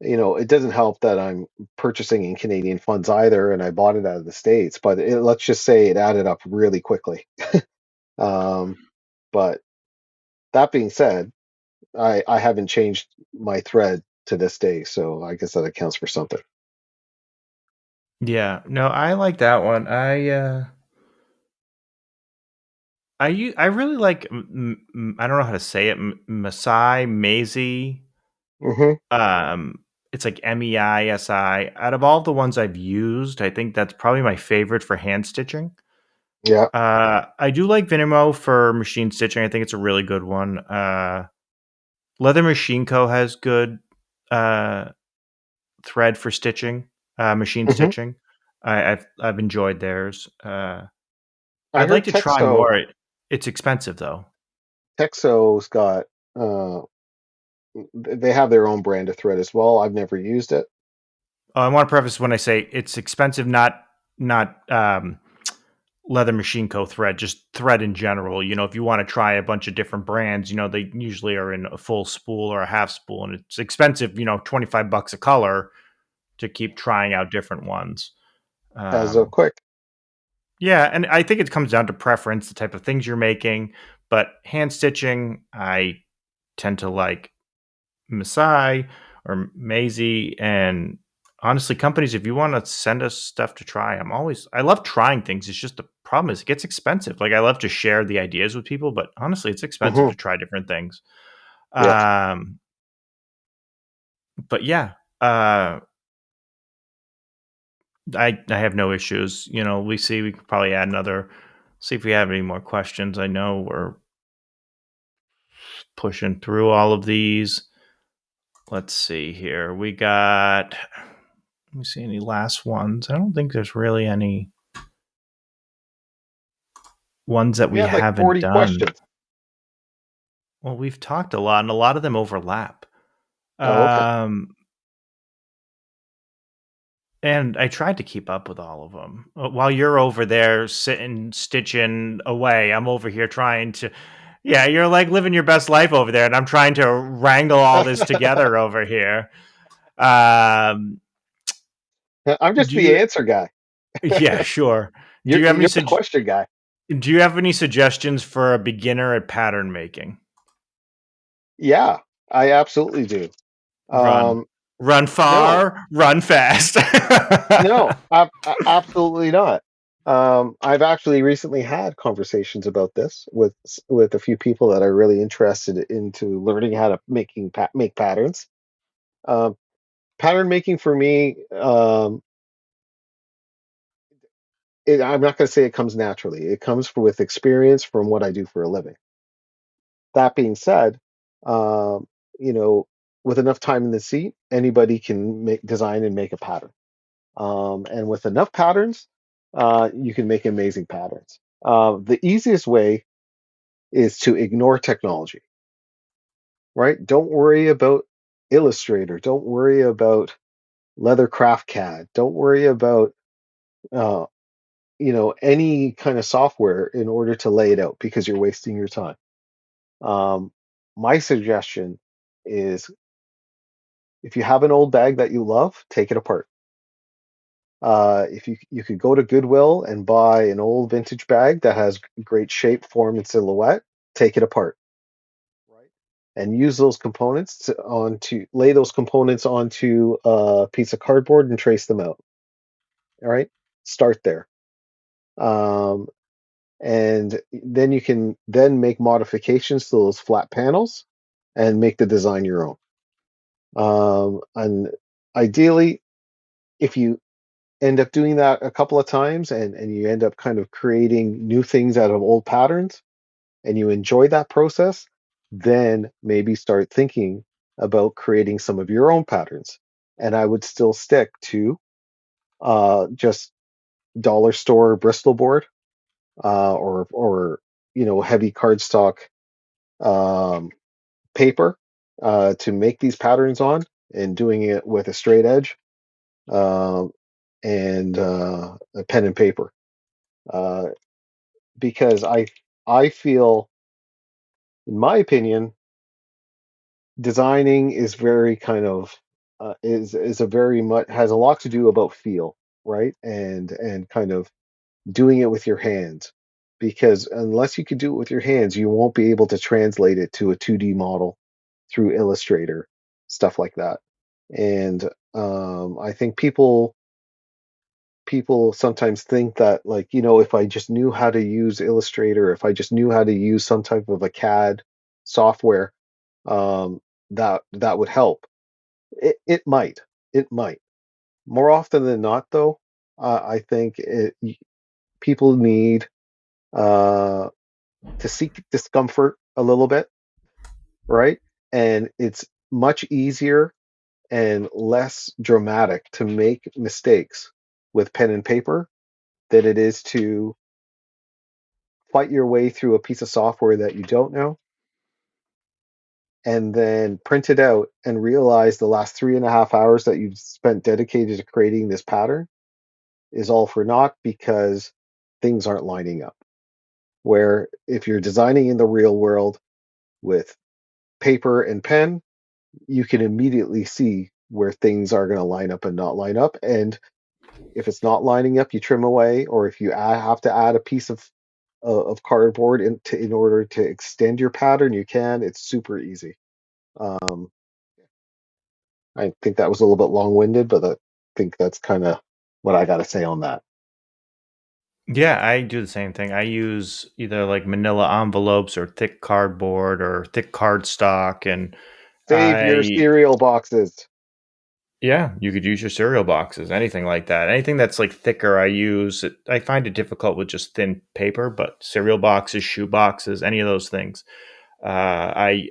it doesn't help that I'm purchasing in Canadian funds either, and I bought it out of the States. But let's just say it added up really quickly. Um, but that being said, I haven't changed my thread to this day, so I guess that accounts for something. Yeah, no, I like that one. I really like I don't know how to say it. Masai Maisie. Hmm. It's like Meisi. Out of all the ones I've used, I think that's probably my favorite for hand stitching. Yeah. I do like Vinymo for machine stitching. I think it's a really good one. Leather Machine Co. has good uh, thread for stitching, machine Hmm. stitching. I've enjoyed theirs. I I'd like heard to try more. It's expensive though. Texo's got uh, they have their own brand of thread as well. I've never used it. I want to preface when I say it's expensive, not Leather Machine Co. thread, just thread in general. You know, if you want to try a bunch of different brands, you know, they usually are in a full spool or a half spool, and it's expensive. You know, $25 a color to keep trying out different ones. As a Um, quick. yeah, and I think it comes down to preference, the type of things you're making. But hand stitching, I tend to like Masai or Maisie, and honestly, companies, if you want to send us stuff to try, I love trying things. It's just the problem is it gets expensive. Like I love to share the ideas with people, but honestly, it's expensive Hmm. to try different things. Yes. Um, but yeah, uh, I have no issues. You know, we could probably add another. See if we have any more questions. I know we're pushing through all of these. Let's see here. Let me see any last ones. I don't think there's really any ones that We we had like haven't 40 done. questions. Well, we've talked a lot, and a lot of them overlap. Oh, okay. Um, and I tried to keep up with all of them. While you're over there sitting, stitching away, I'm over here trying to. Yeah, you're like living your best life over there, and I'm trying to wrangle all this together over here. Um, I'm just do the you? answer guy. Yeah, sure. Do you have any You're the question guy. Do you have any suggestions for a beginner at pattern making? Yeah, I absolutely do. Run. Um, Run no, far, run fast. no, absolutely not. I've actually recently had conversations about this with a few people that are really interested into learning how to make patterns. Um, Pattern making for me, I'm not going to say it comes naturally. It comes with experience from what I do for a living. That being said, um, you know, with enough time in the seat, anybody can design and make a pattern. And with enough patterns, you can make amazing patterns. The easiest way is to ignore technology, right? Don't worry about Illustrator. Don't worry about leathercraft CAD. Don't worry about uh, any kind of software in order to lay it out because you're wasting your time. Um, my suggestion is if you have an old bag that you love, take it apart. If you could go to Goodwill and buy an old vintage bag that has great shape, form, and silhouette, take it apart, right? And use those components onto lay those components onto a piece of cardboard and trace them out. All right, start there, um, and then you can then make modifications to those flat panels and make the design your own. And ideally, if you end up doing that a couple of times and you end up kind of creating new things out of old patterns and you enjoy that process, then maybe start thinking about creating some of your own patterns. And I would still stick to just dollar store Bristol board or heavy cardstock um, paper to make these patterns on and doing it with a straight edge um, and a pen and paper uh, because I feel, in my opinion, designing is very kind of is a very much has a lot to do about feel, right? And kind of doing it with your hands. because unless you can do it with your hands, you won't be able to translate it to a 2D model through Illustrator, stuff like that. And I think people sometimes think that, like, if I just knew how to use Illustrator, if I just knew how to use some type of a CAD software, um, that would help. It might. It might. More often than not, though, I think people need uh, to seek discomfort a little bit, right? And it's much easier and less dramatic to make mistakes with pen and paper than it is to fight your way through a piece of software that you don't know and then print it out and realize the last 3.5 hours that you've spent dedicated to creating this pattern is all for naught because things aren't lining up. Where if you're designing in the real world with paper and pen, you can immediately see where things are going to line up and not line up. And if it's not lining up, you trim away, or if you have to add a piece of cardboard in order to extend your pattern, you can. It's super easy. Um, I think that was a little bit long-winded, but I think that's kind of what I got to say on that. Yeah, I do the same thing. I use either like manila envelopes or thick cardboard or thick cardstock, and Save your I cereal boxes. yeah, you could use your cereal boxes, anything like that. Anything that's like thicker, I use. I find it difficult with just thin paper, but cereal boxes, shoe boxes, any of those things,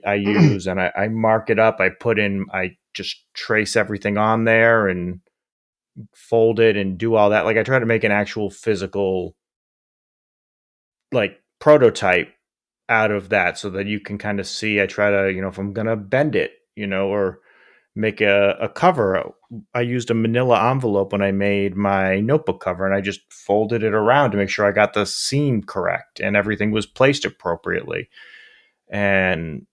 I use, and I mark it up. I just trace everything on there and fold it and do all that. Like I try to make an actual physical like prototype out of that so that you can kind of see. I try to, if I'm gonna bend it, or make a cover. I used a manila envelope when I made my notebook cover, and I just folded it around to make sure I got the seam correct and everything was placed appropriately. And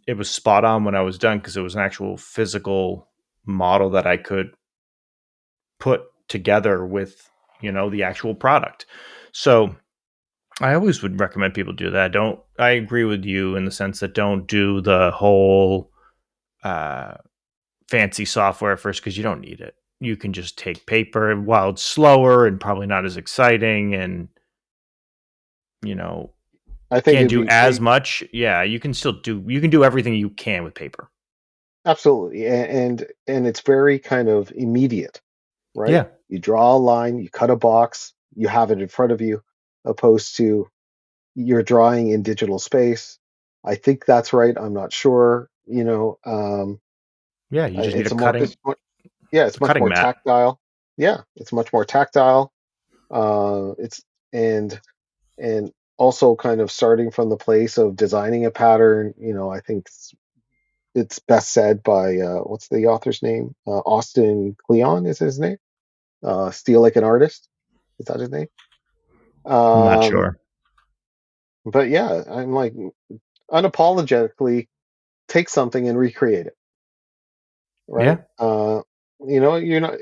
it was spot on when I was done because it was an actual physical model that I could put together with, the actual product. So I always would recommend people do that. Don't I agree with you in the sense that don't do the whole uh, fancy software first because you don't need it. You can just take paper while it's slower and probably not as exciting and you know I think can't it'd do be as much. Yeah, you can do everything you can with paper. absolutely, and it's very kind of immediate, right? Yeah. You draw a line, you cut a box, you have it in front of you, opposed to you're drawing in digital space. I think that's right. I'm not sure. Yeah, you just need It's a more, yeah, a it's much cutting more mat. tactile. Yeah, it's much more tactile. It's and and also kind of starting from the place of designing a pattern. I think it's best said by what's the author's name? Austin Kleon is his name. Steal like an artist. Is that his name? I'm not Um, sure. but yeah, I'm like unapologetically take something and recreate it, right? Yeah. You're not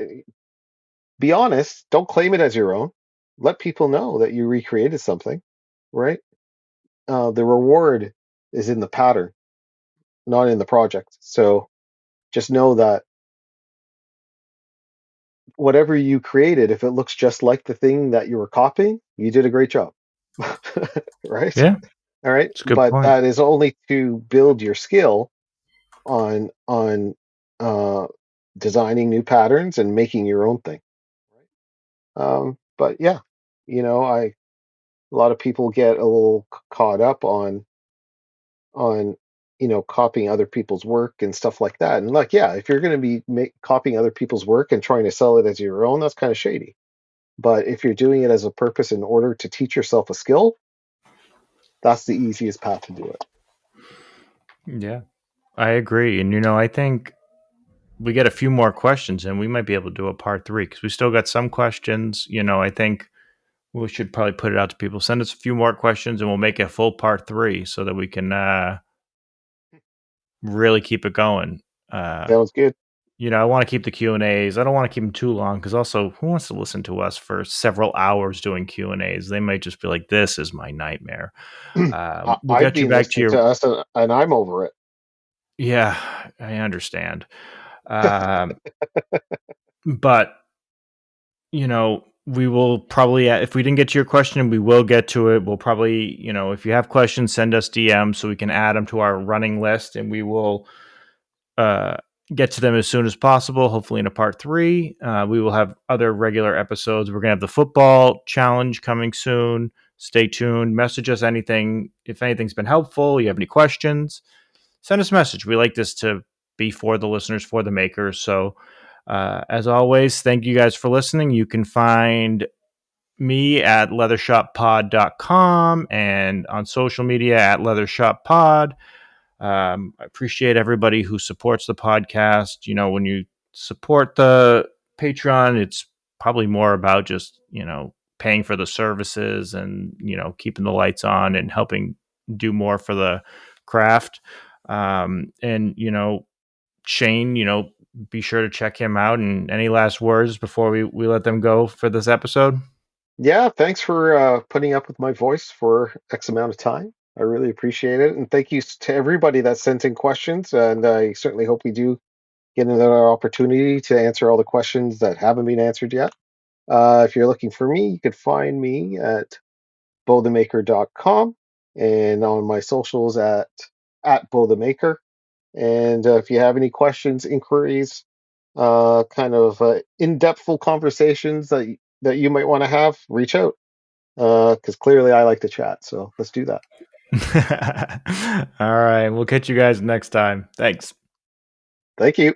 be honest. Don't claim it as your own. Let people know that you recreated something, right? The reward is in the pattern, not in the project. So just know that whatever you created, if it looks just like the thing that you were copying, you did a great job. Right? Yeah. All right. It's a good But point. that is only to build your skill on uh, designing new patterns and making your own thing. But yeah, I a lot of people get a little caught up on copying other people's work and stuff like that. And like, yeah, if you're going to be copying other people's work and trying to sell it as your own, that's kind of shady. But if you're doing it as a purpose in order to teach yourself a skill, that's the easiest path to do it. Yeah. I agree. And I think we get a few more questions and we might be able to do a part 3 because we still got some questions. I think we should probably put it out to people. Send us a few more questions and we'll make a full part 3 so that we can really keep it going. Uh, Sounds good. I want to keep the Q&As. I don't want to keep them too long because also, who wants to listen to us for several hours doing Q&As? They might just be like, "This is my nightmare." We'll I've get you been back to listening your to us, and I'm over it. yeah. I understand, um, but we will probably, if we didn't get to your question, we will get to it. We'll probably, if you have questions, send us DMs so we can add them to our running list, and we will uh, get to them as soon as possible. Hopefully, in a part three, we will have other regular episodes. We're gonna have the football challenge coming soon. Stay tuned. Message us anything if anything's been helpful. You have any questions? Send us a message. We like this to be for the listeners, for the makers. So, as always, thank you guys for listening. You can find me at leathershoppod.com and on social media at leathershoppod. I appreciate everybody who supports the podcast. When you support the Patreon, it's probably more about just, paying for the services and, keeping the lights on and helping do more for the craft. And, Shane, be sure to check him out. And any last words before we let them go for this episode? Yeah, thanks for putting up with my voice for X amount of time. I really appreciate it, and thank you to everybody that sent in questions. And I certainly hope we do get another opportunity to answer all the questions that haven't been answered yet. If you're looking for me, you could find me at bowthemaker.com and on my socials at bowthemaker. And if you have any questions, inquiries, kind of in-depthful conversations that you might want to have, reach out because clearly I like to chat. So let's do that. All right. We'll catch you guys next time. Thanks. Thank you.